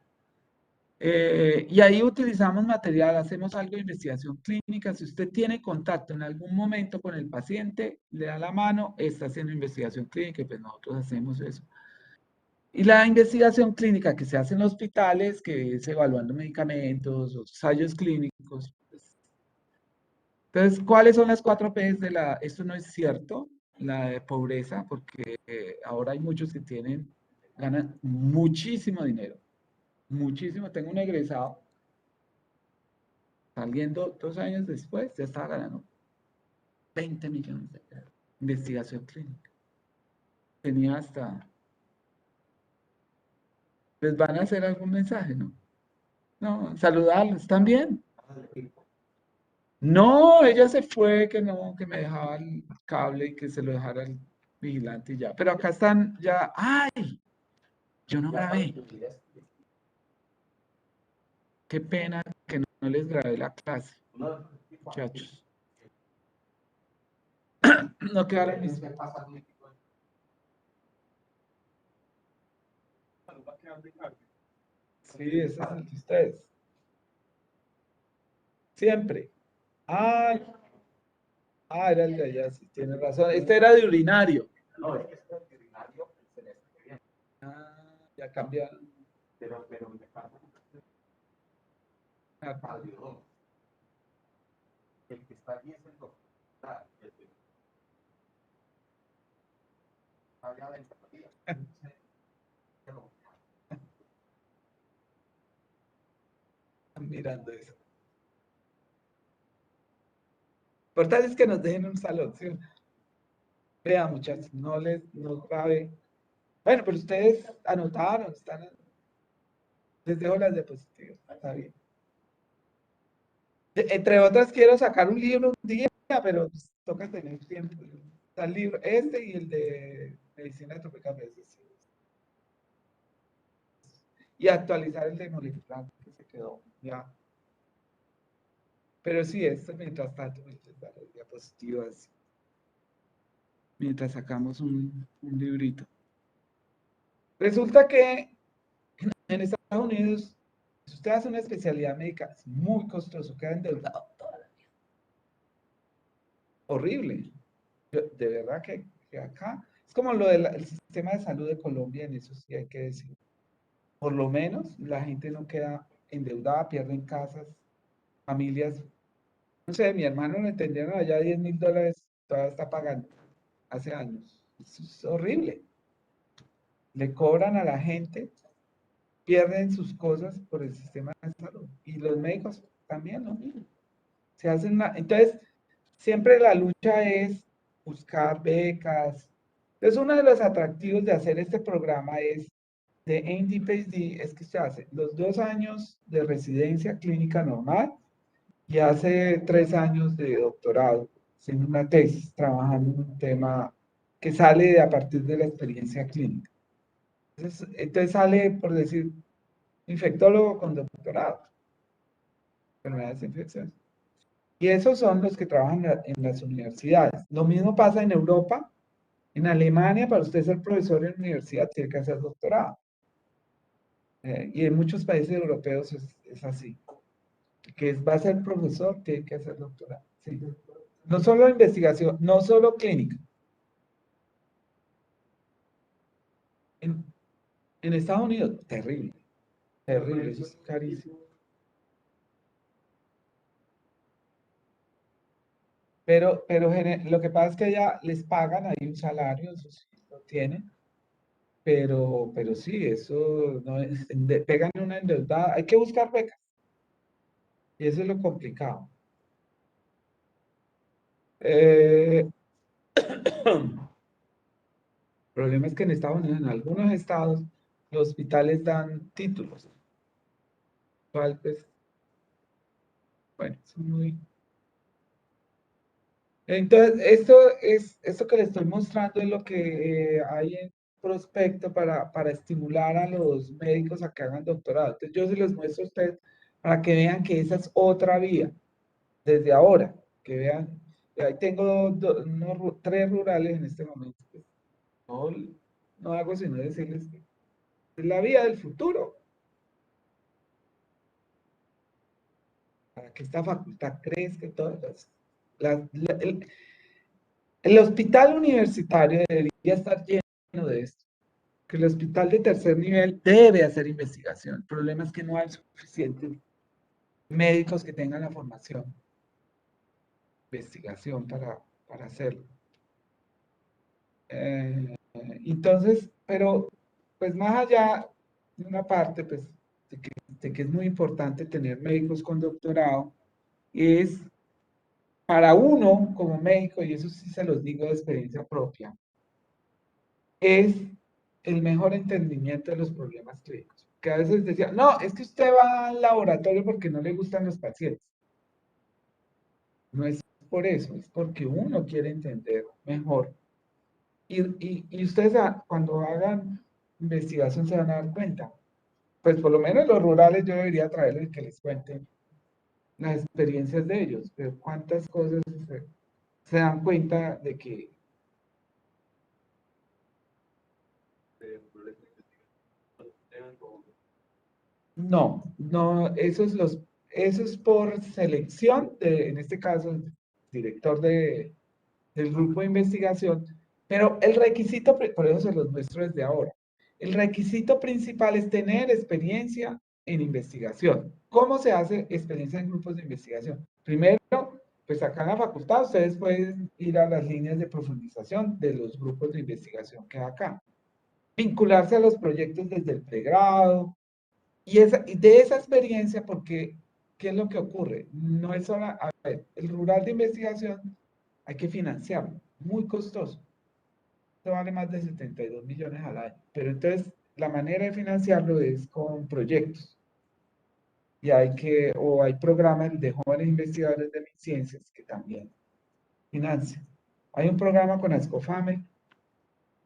Y ahí utilizamos material, hacemos algo de investigación clínica. Si usted tiene contacto en algún momento con el paciente, le da la mano, está haciendo investigación clínica, pues nosotros hacemos eso. Y la investigación clínica que se hace en hospitales, que es evaluando medicamentos, ensayos clínicos. Entonces, ¿cuáles son las 4 P's de la? Esto no es cierto, la de pobreza, porque ahora hay muchos que ganan muchísimo dinero. Muchísimo. Tengo un egresado saliendo 2 años después, ya estaba ganando 20 millones de euros. Investigación clínica. Tenía hasta. ¿Les van a hacer algún mensaje, no? No, saludarlos, ¿están bien? No, ella se fue, que no, que me dejaba el cable y que se lo dejara el vigilante y ya. Pero acá están ya. ¡Ay! Yo no grabé. Qué pena que no les grabé la clase, muchachos. No quedaron mis... Sí, ese es el de ustedes. Siempre. Ah, era el de allá, sí, tiene razón. Este era de urinario. Ah, ya cambiaron. Ah, mirando eso. Lo importante es que nos dejen un salón, ¿sí? Vea, muchachos, no cabe. Bueno, pero ustedes anotaron, les dejo las diapositivas, está bien. Entre otras, quiero sacar un libro un día, pero pues, toca tener tiempo. Está el libro, este y el de medicina tropical, sí. Y actualizar el de molecular que se quedó, ya. Pero sí, esto mientras tanto, mientras las diapositivas, mientras sacamos un librito. Resulta que en Estados Unidos, si usted hace una especialidad médica, es muy costoso, queda endeudado. Horrible. De verdad que acá es como lo del sistema de salud de Colombia, en eso sí hay que decir. Por lo menos la gente no queda endeudada, pierden casas, familias. No sé, mi hermano le entendieron allá $10,000, todavía está pagando hace años. Eso es horrible. Le cobran a la gente, pierden sus cosas por el sistema de salud. Y los médicos también lo mismo. Se hacen entonces, siempre la lucha es buscar becas. Entonces, uno de los atractivos de hacer este programa es de ND-PhD es que se hace los 2 años de residencia clínica normal y hace 3 años de doctorado, haciendo una tesis, trabajando en un tema que sale a partir de la experiencia clínica. Entonces sale, por decir, infectólogo con doctorado, enfermedades infecciosas. Y esos son los que trabajan en las universidades. Lo mismo pasa en Europa. En Alemania, para usted ser profesor en universidad, tiene que hacer doctorado. Y en muchos países europeos es así. Que va a ser profesor, tiene que hacer doctorado. Sí. No solo investigación, no solo clínica. En, en Estados Unidos, terrible. Terrible, eso es carísimo. Pero lo que pasa es que ya les pagan ahí un salario, eso sí lo tienen. Pero sí, eso no es, pegan una endeudada. Hay que buscar becas. Y eso es lo complicado. El problema es que en Estados Unidos, en algunos estados, los hospitales dan títulos. Cual, pues, bueno, son muy... Entonces, esto que le estoy mostrando es lo que hay en prospecto para estimular a los médicos a que hagan doctorado. Entonces, yo se los muestro a ustedes para que vean que esa es otra vía, desde ahora, que vean. Ahí tengo 3 rurales en este momento. Pues, no, no hago sino decirles que es la vía del futuro, para que esta facultad crezca y todo. El hospital universitario debería estar lleno de esto. Que el hospital de tercer nivel debe hacer investigación. El problema es que no hay suficientes médicos que tengan la formación, investigación para hacerlo. Entonces, pero pues más allá de una parte, pues de que es muy importante tener médicos con doctorado, es para uno como médico, y eso sí se los digo de experiencia propia, es el mejor entendimiento de los problemas clínicos. Que a veces decía, no, es que usted va al laboratorio porque no le gustan los pacientes. No es por eso, es porque uno quiere entender mejor. Y ustedes cuando hagan investigación se van a dar cuenta. Pues por lo menos los rurales yo debería traerles que les cuenten las experiencias de ellos, pero cuántas cosas se dan cuenta de que no, eso es por selección, en este caso, el director del grupo de investigación, pero el requisito, por eso se los muestro desde ahora, el requisito principal es tener experiencia en investigación. ¿Cómo se hace experiencia en grupos de investigación? Primero, pues acá en la facultad ustedes pueden ir a las líneas de profundización de los grupos de investigación que hay acá. Vincularse a los proyectos desde el pregrado, y de esa experiencia, porque, ¿qué es lo que ocurre? No es solo, a ver, el rural de investigación hay que financiarlo, muy costoso. Esto vale más de 72 millones al año. Pero entonces, la manera de financiarlo es con proyectos. Y o hay programas de jóvenes investigadores de ciencias que también financian. Hay un programa con Ascofame,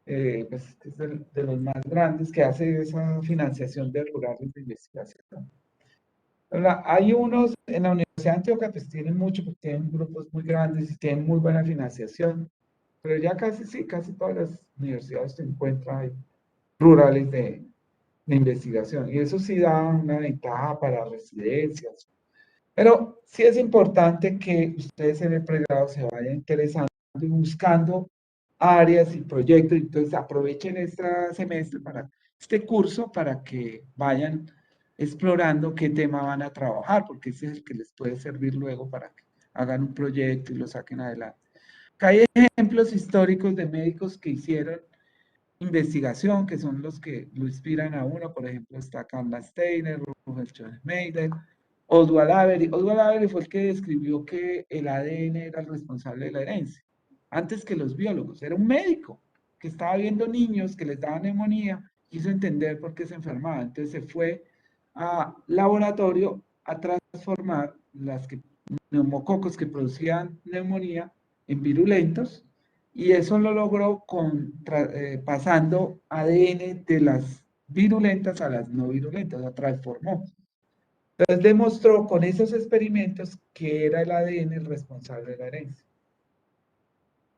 pues, que es de los más grandes, que hace esa financiación de rurales de investigación. Hay unos en la Universidad de Antioquia, pues tienen mucho, pues tienen grupos muy grandes y tienen muy buena financiación, pero ya casi, sí, casi todas las universidades se encuentran rurales de investigación, y eso sí da una ventaja para residencias. Pero sí es importante que ustedes en el pregrado se vayan interesando y buscando áreas y proyectos, entonces aprovechen este semestre este curso para que vayan explorando qué tema van a trabajar, porque ese es el que les puede servir luego para que hagan un proyecto y lo saquen adelante. Acá hay ejemplos históricos de médicos que hicieron investigación, que son los que lo inspiran a uno. Por ejemplo, está Carla Steiner, Rudolf Schleiermacher, Oswald Avery. Oswald Avery fue el que describió que el ADN era el responsable de la herencia, antes que los biólogos. Era un médico que estaba viendo niños que les daban neumonía, quiso entender por qué se enfermaban. Entonces se fue a laboratorio a transformar neumococos que producían neumonía en virulentos, y eso lo logró pasando ADN de las virulentas a las no virulentas, la transformó. Entonces demostró con esos experimentos que era el ADN el responsable de la herencia.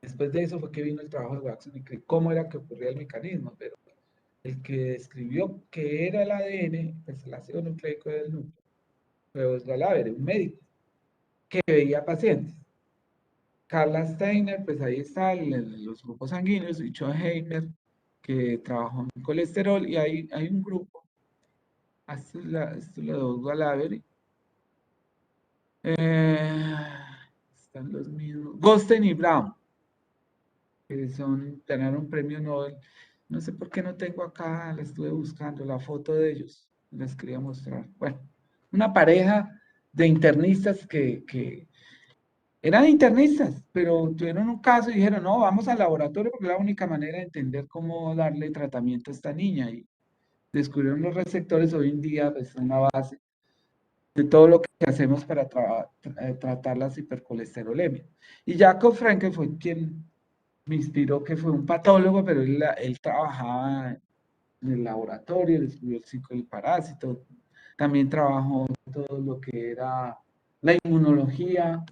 Después de eso fue que vino el trabajo de Watson y que cómo era que ocurría el mecanismo, pero el que describió que era el ADN, pues el ácido nucleico del núcleo, fue Oswald Avery, un médico que veía pacientes. Carla Steiner, pues ahí está, los grupos sanguíneos, y Joe Heimer, que trabajó en colesterol, y hay un grupo, esto es la de Oswald Avery, están los mismos, Gosten y Brown, que ganaron un premio Nobel. No sé por qué no tengo acá, la estuve buscando, la foto de ellos, les quería mostrar. Bueno, una pareja de internistas que eran internistas, pero tuvieron un caso y dijeron, no, vamos al laboratorio porque es la única manera de entender cómo darle tratamiento a esta niña. Y descubrieron los receptores. Hoy en día pues, son la base de todo lo que hacemos para tratar las hipercolesterolemia. Y Jacob Frankel fue quien me inspiró, que fue un patólogo, pero él trabajaba en el laboratorio, descubrió el ciclo del parásito, también trabajó todo lo que era la inmunología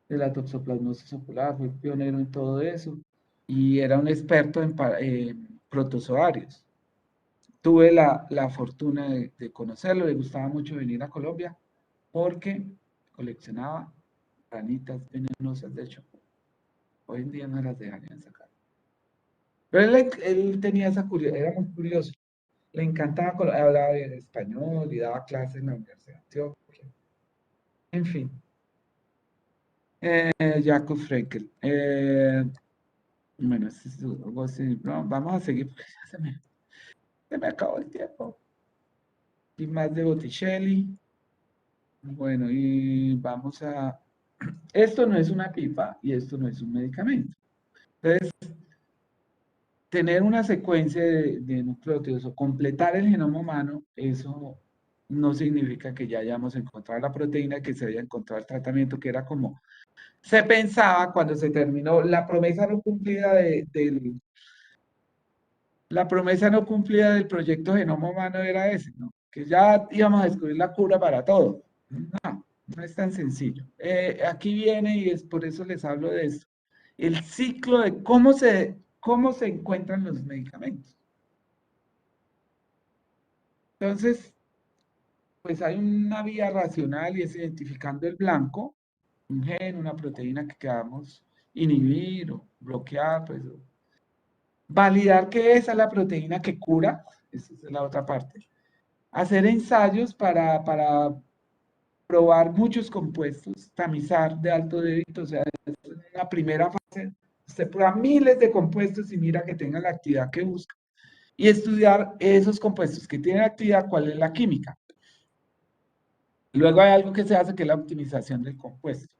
de la toxoplasmosis ocular, fue pionero en todo eso, y era un experto en protozoarios. Tuve la fortuna de conocerlo, le gustaba mucho venir a Colombia porque coleccionaba ranitas venenosas. De hecho, hoy en día no las dejarían sacar. Pero él tenía esa curiosidad, era muy curioso. Le encantaba, hablaba en español y daba clases en la Universidad de Antioquia. En fin, Jacob Frenkel. Bueno, vamos a seguir porque ya se me acabó el tiempo. Y más de Botticelli. Bueno, y vamos a... Esto no es una pipa y esto no es un medicamento. Entonces, tener una secuencia de nucleótidos o completar el genoma humano, eso no significa que ya hayamos encontrado la proteína, que se haya encontrado el tratamiento, que era como se pensaba cuando se terminó la promesa no cumplida la promesa no cumplida del proyecto Genoma Humano era ese, ¿no? que ya íbamos a descubrir la cura para todo. No, no es tan sencillo. Aquí viene y es por eso les hablo de esto. El ciclo de cómo se encuentran los medicamentos. Entonces, pues hay una vía racional y es identificando el blanco, un gen, una proteína que queramos inhibir o bloquear, pues validar que esa es la proteína que cura, esa es la otra parte. Hacer ensayos para probar muchos compuestos, tamizar de alto débito, o sea, en una primera fase, usted prueba miles de compuestos y mira que tengan la actividad que busca. Y estudiar esos compuestos que tienen actividad, cuál es la química. Luego hay algo que se hace que es la optimización del compuesto.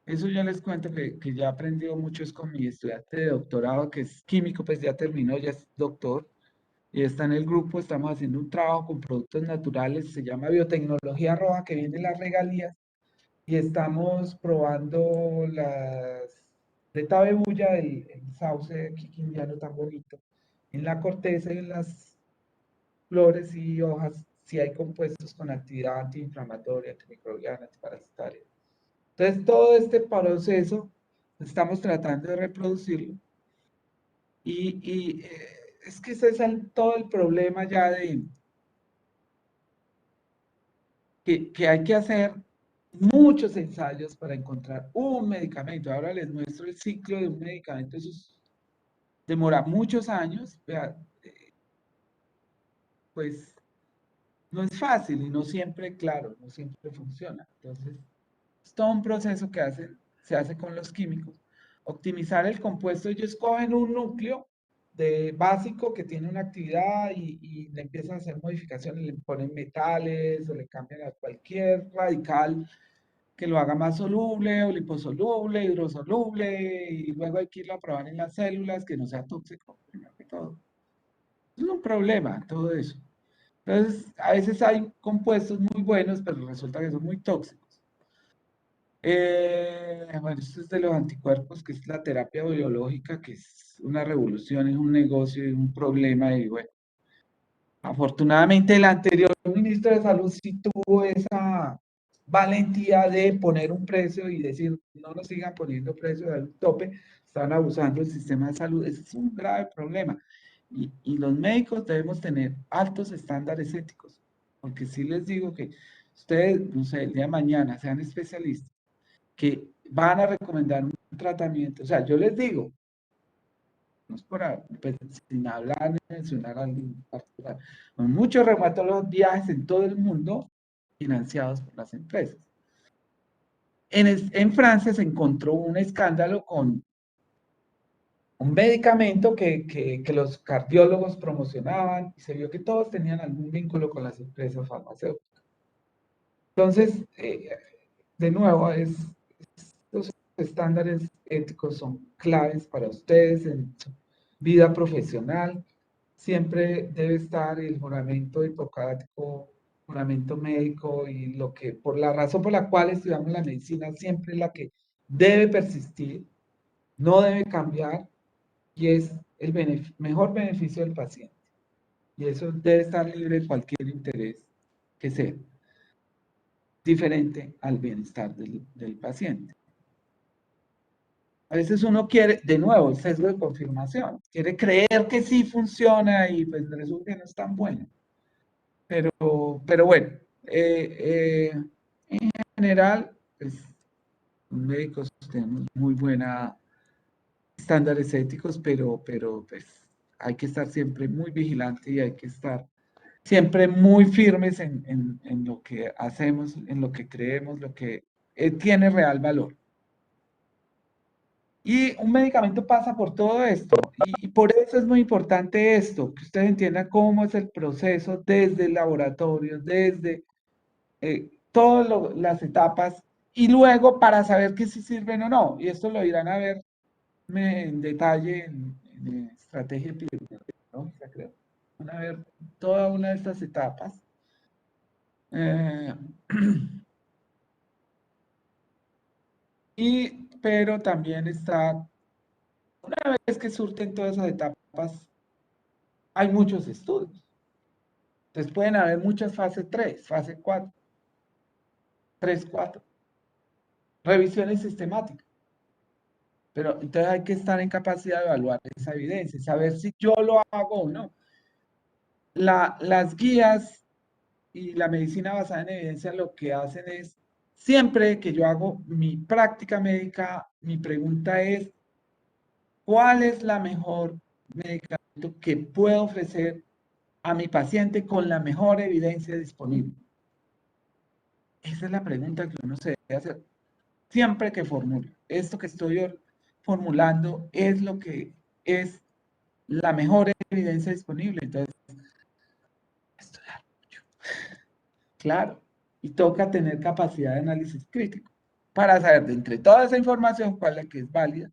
Eso yo les cuento que ya he aprendido mucho es con mi estudiante de doctorado, que es químico, pues ya terminó, ya es doctor, y está en el grupo, estamos haciendo un trabajo con productos naturales, se llama biotecnología roja, que viene de las regalías, y estamos probando las de tabebuya, el sauce quiquindiano tan bonito, en la corteza y en las flores y hojas, si hay compuestos con actividad antiinflamatoria, antimicrobiana, antiparasitaria. Entonces, todo este proceso estamos tratando de reproducirlo y es que ese es todo el problema ya de que hay que hacer muchos ensayos para encontrar un medicamento. Ahora les muestro el ciclo de un medicamento, demora muchos años, vea, pues no es fácil y no siempre, claro, no siempre funciona. Entonces, es todo un proceso que se hace con los químicos. Optimizar el compuesto, ellos cogen un núcleo de básico que tiene una actividad y le empiezan a hacer modificaciones, le ponen metales o le cambian a cualquier radical que lo haga más soluble o liposoluble, hidrosoluble, y luego hay que irlo a probar en las células, que no sea tóxico, primero que todo. Es un problema todo eso. Entonces, a veces hay compuestos muy buenos, pero resulta que son muy tóxicos. Bueno, esto es de los anticuerpos, que es la terapia biológica, que es una revolución, es un negocio, es un problema, y bueno, afortunadamente el anterior ministro de Salud sí tuvo esa valentía de poner un precio y decir, no nos sigan poniendo precios al tope, están abusando del sistema de salud, ese es un grave problema. Y los médicos debemos tener altos estándares éticos, porque sí les digo que ustedes, no sé, el día de mañana sean especialistas, que van a recomendar un tratamiento. O sea, yo les digo, no es por, pues, sin hablar ni mencionar a alguien particular, con muchos reumatólogos viajes en todo el mundo financiados por las empresas. En Francia se encontró un escándalo con un medicamento que los cardiólogos promocionaban y se vio que todos tenían algún vínculo con las empresas farmacéuticas. Entonces, de nuevo, los estándares éticos son claves para ustedes en su vida profesional. Siempre debe estar el juramento hipocrático, juramento médico y lo que, por la razón por la cual estudiamos la medicina, siempre es la que debe persistir, no debe cambiar y es el mejor beneficio del paciente. Y eso debe estar libre de cualquier interés que sea diferente al bienestar del paciente. A veces uno quiere, de nuevo, el sesgo de confirmación, quiere creer que sí funciona y pues resulta que no es tan bueno. Pero bueno, en general, pues, los médicos tenemos muy buenos estándares éticos, pero pues hay que estar siempre muy vigilante y hay que estar siempre muy firmes en lo que hacemos, en lo que creemos, lo que tiene real valor. Y un medicamento pasa por todo esto, y por eso es muy importante esto, que ustedes entiendan cómo es el proceso desde el laboratorio, desde todas las etapas, y luego para saber que si sirven o no. Y esto lo irán a ver en detalle en estrategia epidemiológica, creo. Van a ver toda una de estas etapas. Eh, pero también está, una vez que surten todas esas etapas, hay muchos estudios. Entonces pueden haber muchas fase 3, fase 4, 3, 4. Revisiones sistemáticas. Pero entonces hay que estar en capacidad de evaluar esa evidencia, saber si yo lo hago o no. Las guías y la medicina basada en evidencia lo que hacen es, siempre que yo hago mi práctica médica, mi pregunta es, ¿cuál es la mejor medicamento que puedo ofrecer a mi paciente con la mejor evidencia disponible? Esa es la pregunta que uno se debe hacer siempre que formule. Esto que estoy formulando es lo que es la mejor evidencia disponible. Entonces, estudiar mucho. Claro. Y toca tener capacidad de análisis crítico para saber de entre toda esa información cuál es la que es válida.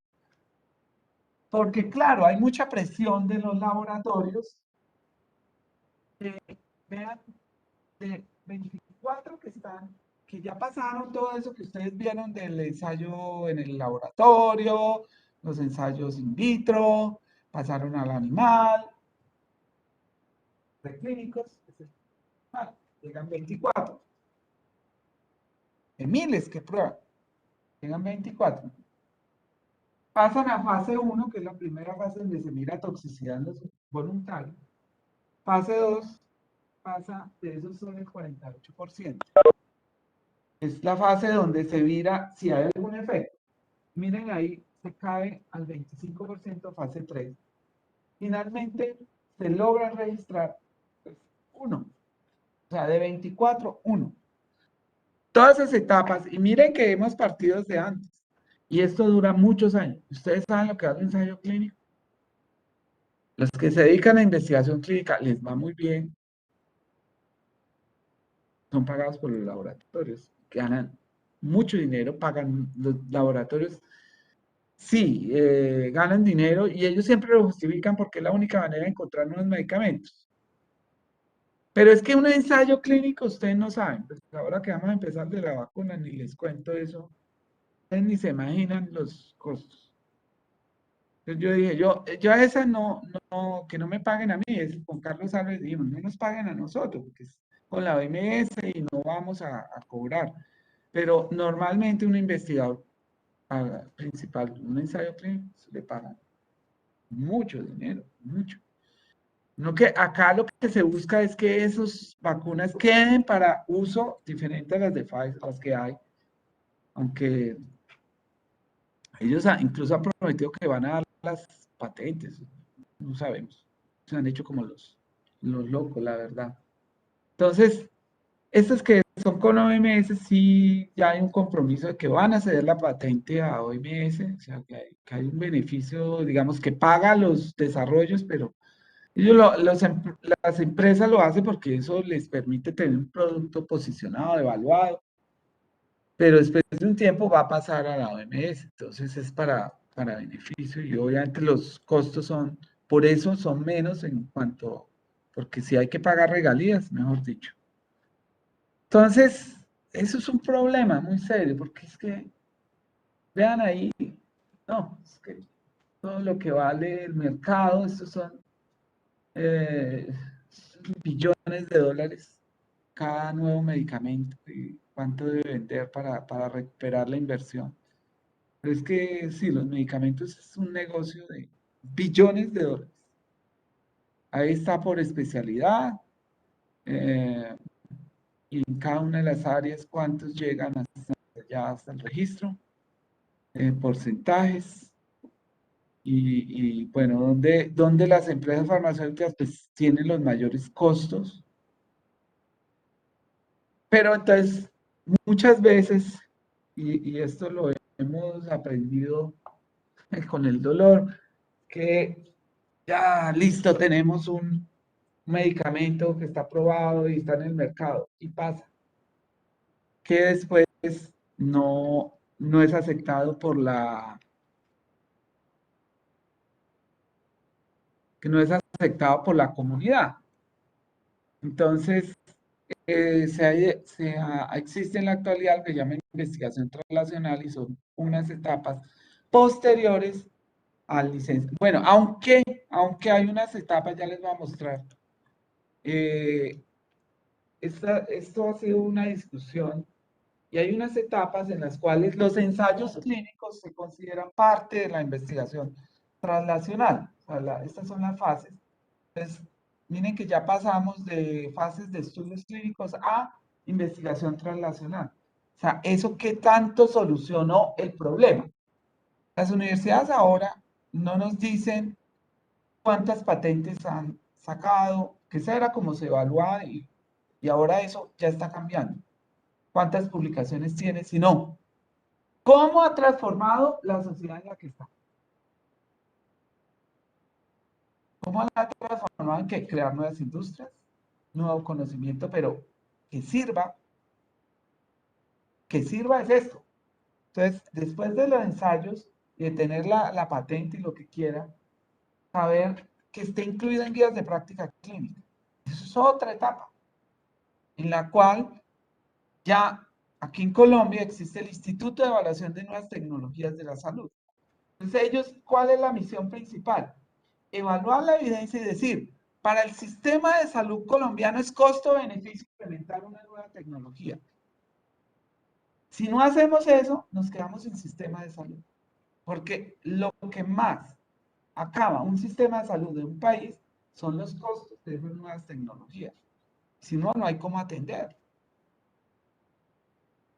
Porque, claro, hay mucha presión de los laboratorios. Vean, de 24 que están, que ya pasaron todo eso que ustedes vieron del ensayo en el laboratorio, los ensayos in vitro, pasaron al animal, preclínicos, llegan 24, de miles que prueban, llegan 24. Pasan a fase 1, que es la primera fase donde se mira toxicidad en los voluntarios. Fase 2 pasa, de esos son el 48%. Es la fase donde se mira si hay algún efecto. Miren ahí, se cae al 25% fase 3. Finalmente, se logra registrar pues, 1. O sea, de 24, 1. Todas esas etapas, y miren que hemos partido desde antes. Y esto dura muchos años. ¿Ustedes saben lo que es un ensayo clínico? Los que se dedican a investigación clínica les va muy bien. Son pagados por los laboratorios. Ganan mucho dinero, pagan los laboratorios. Sí, ganan dinero y ellos siempre lo justifican porque es la única manera de encontrar nuevos medicamentos. Pero es que un ensayo clínico, ustedes no saben, pues ahora que vamos a empezar de la vacuna, ni les cuento eso, ustedes ni se imaginan los costos. Entonces yo dije, yo a esa no, que no me paguen a mí, es con Carlos Álvarez, dijimos, no nos paguen a nosotros, porque es con la OMS y no vamos a cobrar. Pero normalmente un investigador principal, un ensayo clínico, se le pagan mucho dinero, mucho. No que acá lo que se busca es que esas vacunas queden para uso diferente a las de Pfizer, las que hay, aunque ellos incluso han prometido que van a dar las patentes, no sabemos, se han hecho como los locos, la verdad. Entonces, estas que son con OMS, sí ya hay un compromiso de que van a ceder la patente a OMS, o sea, que hay un beneficio, digamos, que paga los desarrollos, pero ellos las empresas lo hacen porque eso les permite tener un producto posicionado, evaluado, pero después de un tiempo va a pasar a la OMS, entonces es para beneficio y obviamente los costos son, por eso son menos en cuanto, porque si hay que pagar regalías, mejor dicho. Entonces, eso es un problema muy serio, porque es que, vean ahí, no, es que todo lo que vale el mercado, estos son eh, billones de dólares cada nuevo medicamento y cuánto debe vender para recuperar la inversión. Pero es que sí, los medicamentos es un negocio de billones de dólares. Ahí está por especialidad eh, y en cada una de las áreas cuántos llegan hasta el registro, porcentajes bueno, donde las empresas farmacéuticas pues, tienen los mayores costos. Pero entonces, muchas veces, y esto lo hemos aprendido con el dolor, que ya listo, tenemos un medicamento que está aprobado y está en el mercado, y pasa que después no es aceptado que no es aceptado por la comunidad. Entonces, existe en la actualidad lo que llama investigación translacional y son unas etapas posteriores al licencia. Bueno, aunque hay unas etapas, ya les voy a mostrar, esto ha sido una discusión y hay unas etapas en las cuales los ensayos clínicos se consideran parte de la investigación translacional. O sea, estas son las fases. Entonces, miren que ya pasamos de fases de estudios clínicos a investigación translacional. O sea, ¿eso qué tanto solucionó el problema? Las universidades ahora no nos dicen cuántas patentes han sacado, que esa era como se evaluaba y ahora eso ya está cambiando. ¿Cuántas publicaciones tiene? Sino, ¿cómo ha transformado la sociedad en la que está? ¿Cómo la ha transformado en que crear nuevas industrias, nuevo conocimiento, pero que sirva es esto? Entonces, después de los ensayos y de tener la patente y lo que quiera, saber que esté incluida en guías de práctica clínica. Eso es otra etapa, en la cual ya aquí en Colombia existe el Instituto de Evaluación de Nuevas Tecnologías de la Salud. Entonces, ellos, ¿cuál es la misión principal? Evaluar la evidencia y decir, para el sistema de salud colombiano es costo-beneficio implementar una nueva tecnología. Si no hacemos eso, nos quedamos sin sistema de salud. Porque lo que más acaba un sistema de salud de un país son los costos de esas nuevas tecnologías. Si no, no hay cómo atender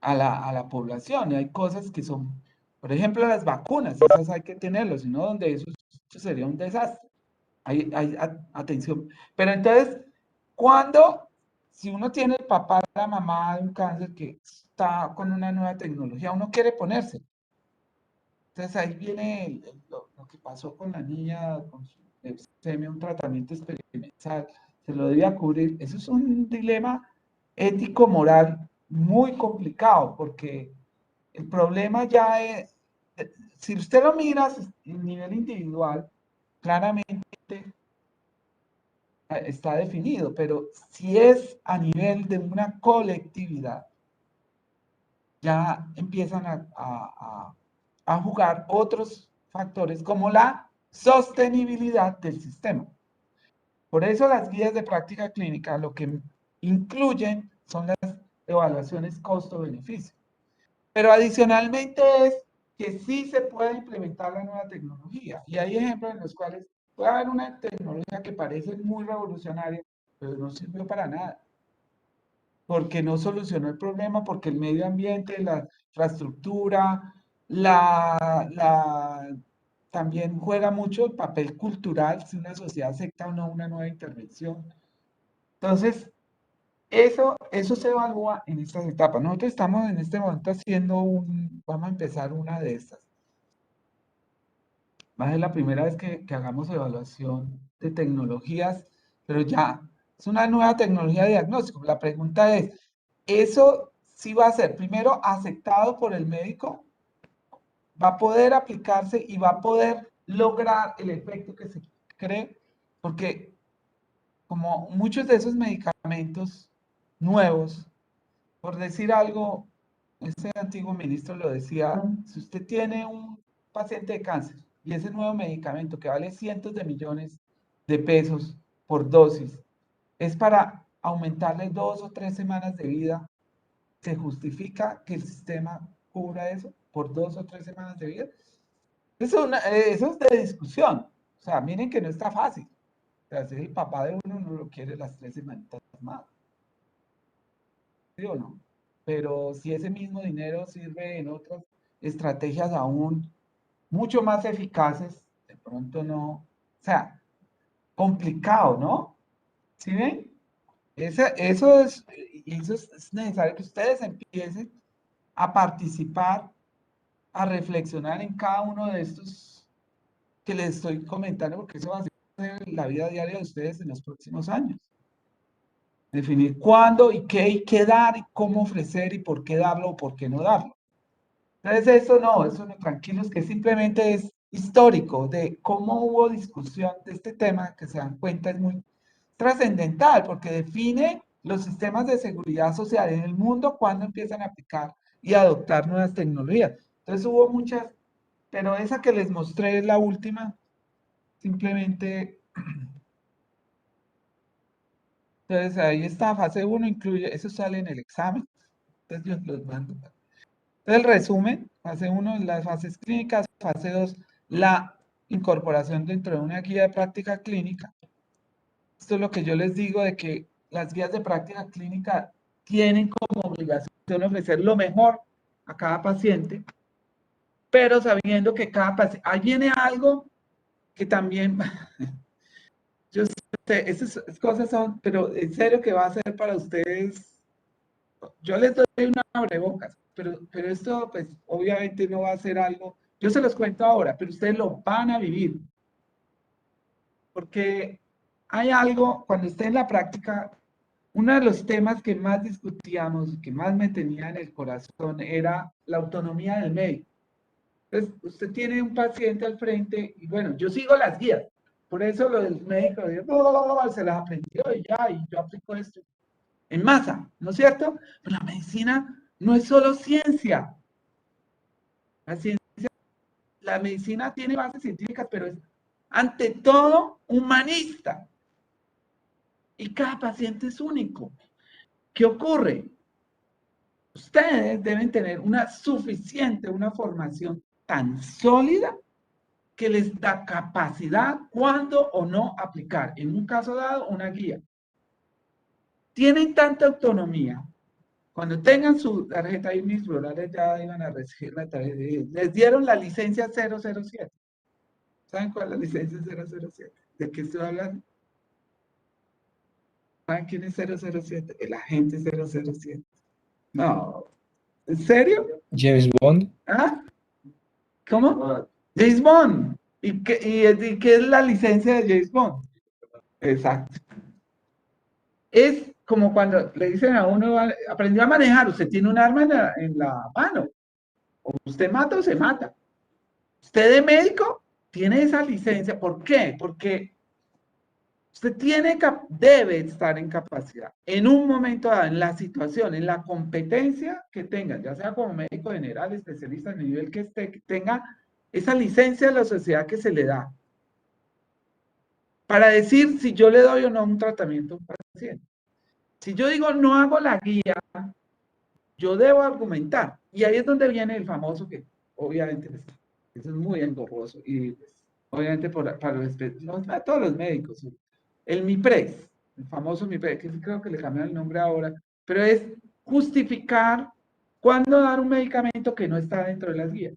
a la población. Y hay cosas que son, por ejemplo, las vacunas, esas hay que tenerlas, si no, donde eso sería un desastre. Hay atención. Pero entonces, cuando, si uno tiene el papá, la mamá de un cáncer que está con una nueva tecnología, uno quiere ponerse. Entonces ahí viene lo que pasó con la niña, con su leucemia, un tratamiento experimental, se lo debía cubrir. Eso es un dilema ético-moral muy complicado, porque el problema ya es, si usted lo mira a nivel individual, claramente está definido, pero si es a nivel de una colectividad, ya empiezan a jugar otros factores como la sostenibilidad del sistema. Por eso las guías de práctica clínica lo que incluyen son las evaluaciones costo-beneficio. Pero adicionalmente es que sí se puede implementar la nueva tecnología. Y hay ejemplos en los cuales puede haber una tecnología que parece muy revolucionaria, pero no sirvió para nada porque no solucionó el problema, porque el medio ambiente, la infraestructura, también juega mucho el papel cultural, si una sociedad acepta o no una nueva intervención. Entonces, eso se evalúa en estas etapas. Nosotros estamos en este momento vamos a empezar una de estas. Va a ser la primera vez que hagamos evaluación de tecnologías, pero ya es una nueva tecnología de diagnóstico. La pregunta es, ¿eso sí va a ser primero aceptado por el médico? ¿Va a poder aplicarse y va a poder lograr el efecto que se cree? Porque como muchos de esos medicamentos nuevos, por decir algo, ese antiguo ministro lo decía, si usted tiene un paciente de cáncer y ese nuevo medicamento que vale cientos de millones de pesos por dosis, es para aumentarle 2 o 3 semanas de vida, ¿se justifica que el sistema cubra eso por 2 o 3 semanas de vida? Eso es de discusión. O sea, miren que no está fácil. O sea, si el papá de uno no lo quiere las 3 semanitas más. ¿Sí o no? Pero si ese mismo dinero sirve en otras estrategias aún mucho más eficaces, de pronto no. O sea, complicado, ¿no? ¿Sí ven? Eso es necesario que ustedes empiecen a participar, a reflexionar en cada uno de estos que les estoy comentando, porque eso va a ser la vida diaria de ustedes en los próximos años. Definir cuándo y qué dar y cómo ofrecer y por qué darlo o por qué no darlo. Entonces eso no, tranquilos, que simplemente es histórico de cómo hubo discusión de este tema, que se dan cuenta es muy trascendental porque define los sistemas de seguridad social en el mundo cuando empiezan a aplicar y adoptar nuevas tecnologías. Entonces hubo muchas, pero esa que les mostré es la última, simplemente Entonces ahí está, fase 1 incluye, eso sale en el examen, entonces yo los mando. Entonces el resumen, fase 1, las fases clínicas, fase 2, la incorporación dentro de una guía de práctica clínica. Esto es lo que yo les digo de que las guías de práctica clínica tienen como obligación ofrecer lo mejor a cada paciente, pero sabiendo que cada paciente, ahí viene algo que también, yo sé, esas cosas son, pero en serio que va a ser para ustedes, yo les doy una abrebocas, pero esto pues obviamente no va a ser algo, yo se los cuento ahora, pero ustedes lo van a vivir, porque hay algo, cuando esté en la práctica, uno de los temas que más discutíamos, que más me tenía en el corazón, era la autonomía del médico. Entonces, usted tiene un paciente al frente y bueno, yo sigo las guías. Por eso lo del médico se las aprendió y ya, y yo aplico esto en masa, ¿no es cierto? Pero la medicina no es solo ciencia. La ciencia, la medicina tiene bases científicas, pero es ante todo humanista. Y cada paciente es único. ¿Qué ocurre? Ustedes deben tener una formación tan sólida que les da capacidad cuándo o no aplicar, en un caso dado, una guía. Tienen tanta autonomía. Cuando tengan su tarjeta y mis rurales ya iban a recibir la tarjeta. Les dieron la licencia 007. ¿Saben cuál es la licencia 007? ¿De qué estoy hablando? ¿Saben quién es 007? El agente 007. No, ¿en serio? James Bond. ¿Ah? ¿Cómo? James Bond. ¿Y qué es la licencia de James Bond? Exacto. Es como cuando le dicen a uno, aprendió a manejar, usted tiene un arma en la mano. O usted mata o se mata. Usted de médico tiene esa licencia. ¿Por qué? Porque usted debe estar en capacidad, en un momento dado, en la situación, en la competencia que tenga, ya sea como médico general, especialista, en el nivel que esté, que tenga esa licencia de la sociedad que se le da, para decir si yo le doy o no un tratamiento a un paciente. Si yo digo no hago la guía, yo debo argumentar. Y ahí es donde viene el famoso que, obviamente, eso es muy engorroso. Y pues, obviamente para todos los médicos, el MIPRES, el famoso MIPRES, que creo que le cambian el nombre ahora, pero es justificar cuándo dar un medicamento que no está dentro de las guías.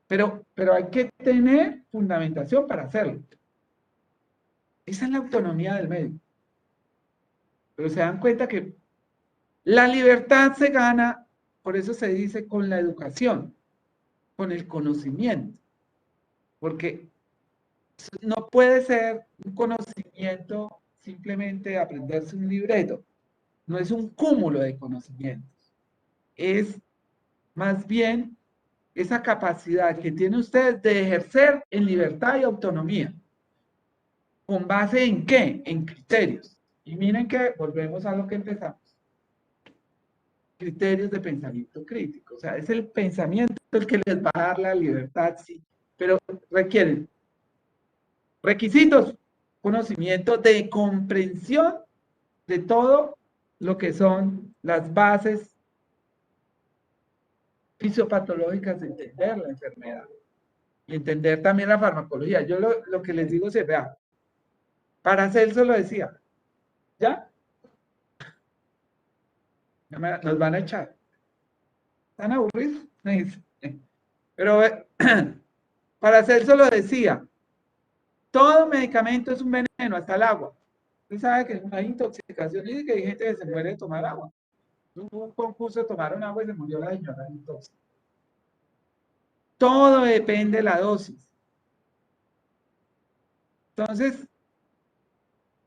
Pero hay que tener fundamentación para hacerlo. Esa es la autonomía del médico. Pero se dan cuenta que la libertad se gana, por eso se dice, con la educación, con el conocimiento. Porque no puede ser un conocimiento simplemente aprenderse un libreto. No es un cúmulo de conocimientos. Es más bien esa capacidad que tiene usted de ejercer en libertad y autonomía. ¿Con base en qué? En criterios. Y miren que volvemos a lo que empezamos. Criterios de pensamiento crítico. O sea, es el pensamiento el que les va a dar la libertad, sí, pero requieren requisitos, conocimiento de comprensión de todo lo que son las bases fisiopatológicas de entender la enfermedad y entender también la farmacología. Yo lo que les digo es, vea, Paracelso lo decía, ¿ya? Nos van a echar. ¿Están aburridos? Pero Paracelso lo decía, todo medicamento es un veneno, hasta el agua. Usted sabe que hay intoxicación y que hay gente que se muere de tomar agua. Hubo un concurso, tomaron agua y se murió la señora intoxicada. Todo depende de la dosis. Entonces,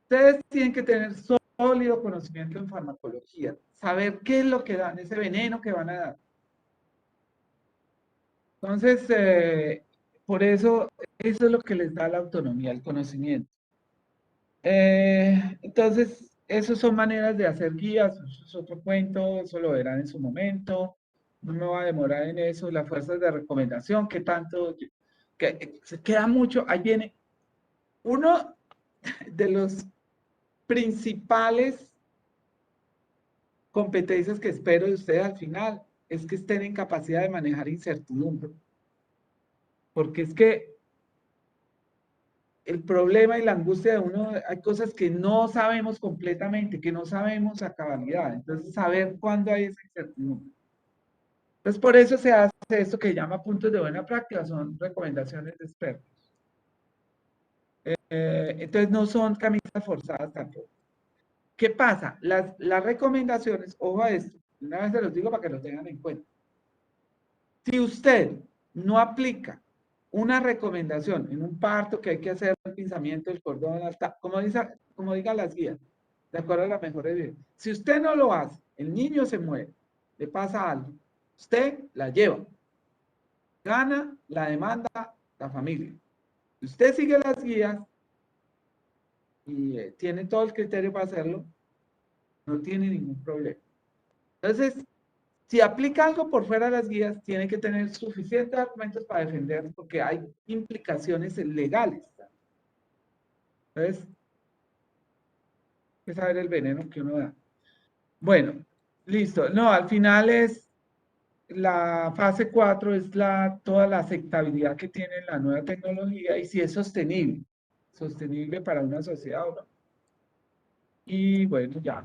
ustedes tienen que tener sólido conocimiento en farmacología, saber qué es lo que dan, ese veneno que van a dar. Entonces, por eso es lo que les da la autonomía, el conocimiento. Entonces, esas son maneras de hacer guías, eso es otro cuento, eso lo verán en su momento. No me voy a demorar en eso, las fuerzas de recomendación, que tanto, que se queda mucho, ahí viene. Uno de los principales competencias que espero de ustedes al final es que estén en capacidad de manejar incertidumbre. Porque es que el problema y la angustia de uno, hay cosas que no sabemos completamente, que no sabemos a cabalidad. Entonces, saber cuándo hay esa incertidumbre. Entonces, por eso se hace esto que llama puntos de buena práctica, son recomendaciones de expertos. Entonces, no son camisas forzadas tampoco. ¿Qué pasa? Las recomendaciones, ojo a esto, una vez se los digo para que lo tengan en cuenta. Si usted no aplica una recomendación en un parto que hay que hacer el pinzamiento del cordón, como digan las guías, de acuerdo a la mejor evidencia. Si usted no lo hace, el niño se muere, le pasa algo, usted la lleva, gana la demanda la familia. Si usted sigue las guías y tiene todo el criterio para hacerlo, no tiene ningún problema. Entonces, si aplica algo por fuera de las guías, tiene que tener suficientes argumentos para defender, porque hay implicaciones legales. Entonces, hay que saber el veneno que uno da. Bueno, listo. No, al final es la fase 4, es toda la aceptabilidad que tiene la nueva tecnología y si es sostenible para una sociedad o no. Y bueno, ya,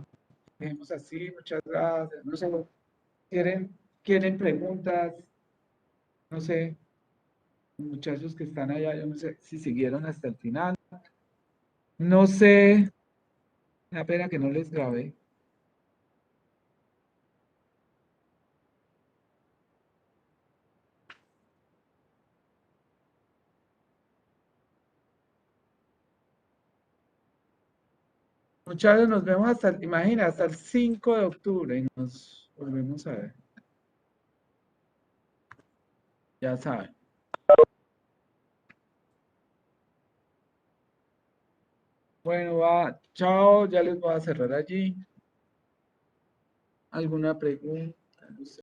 dejemos así, muchas gracias. No sé, ¿quieren preguntas? No sé, muchachos que están allá, yo no sé si siguieron hasta el final. No sé, una pena que no les grabé. Muchachos, nos vemos imagina, hasta el 5 de octubre y nos volvemos a ver. Ya saben. Bueno, va, chao, ya les voy a cerrar allí. ¿Alguna pregunta? No sé.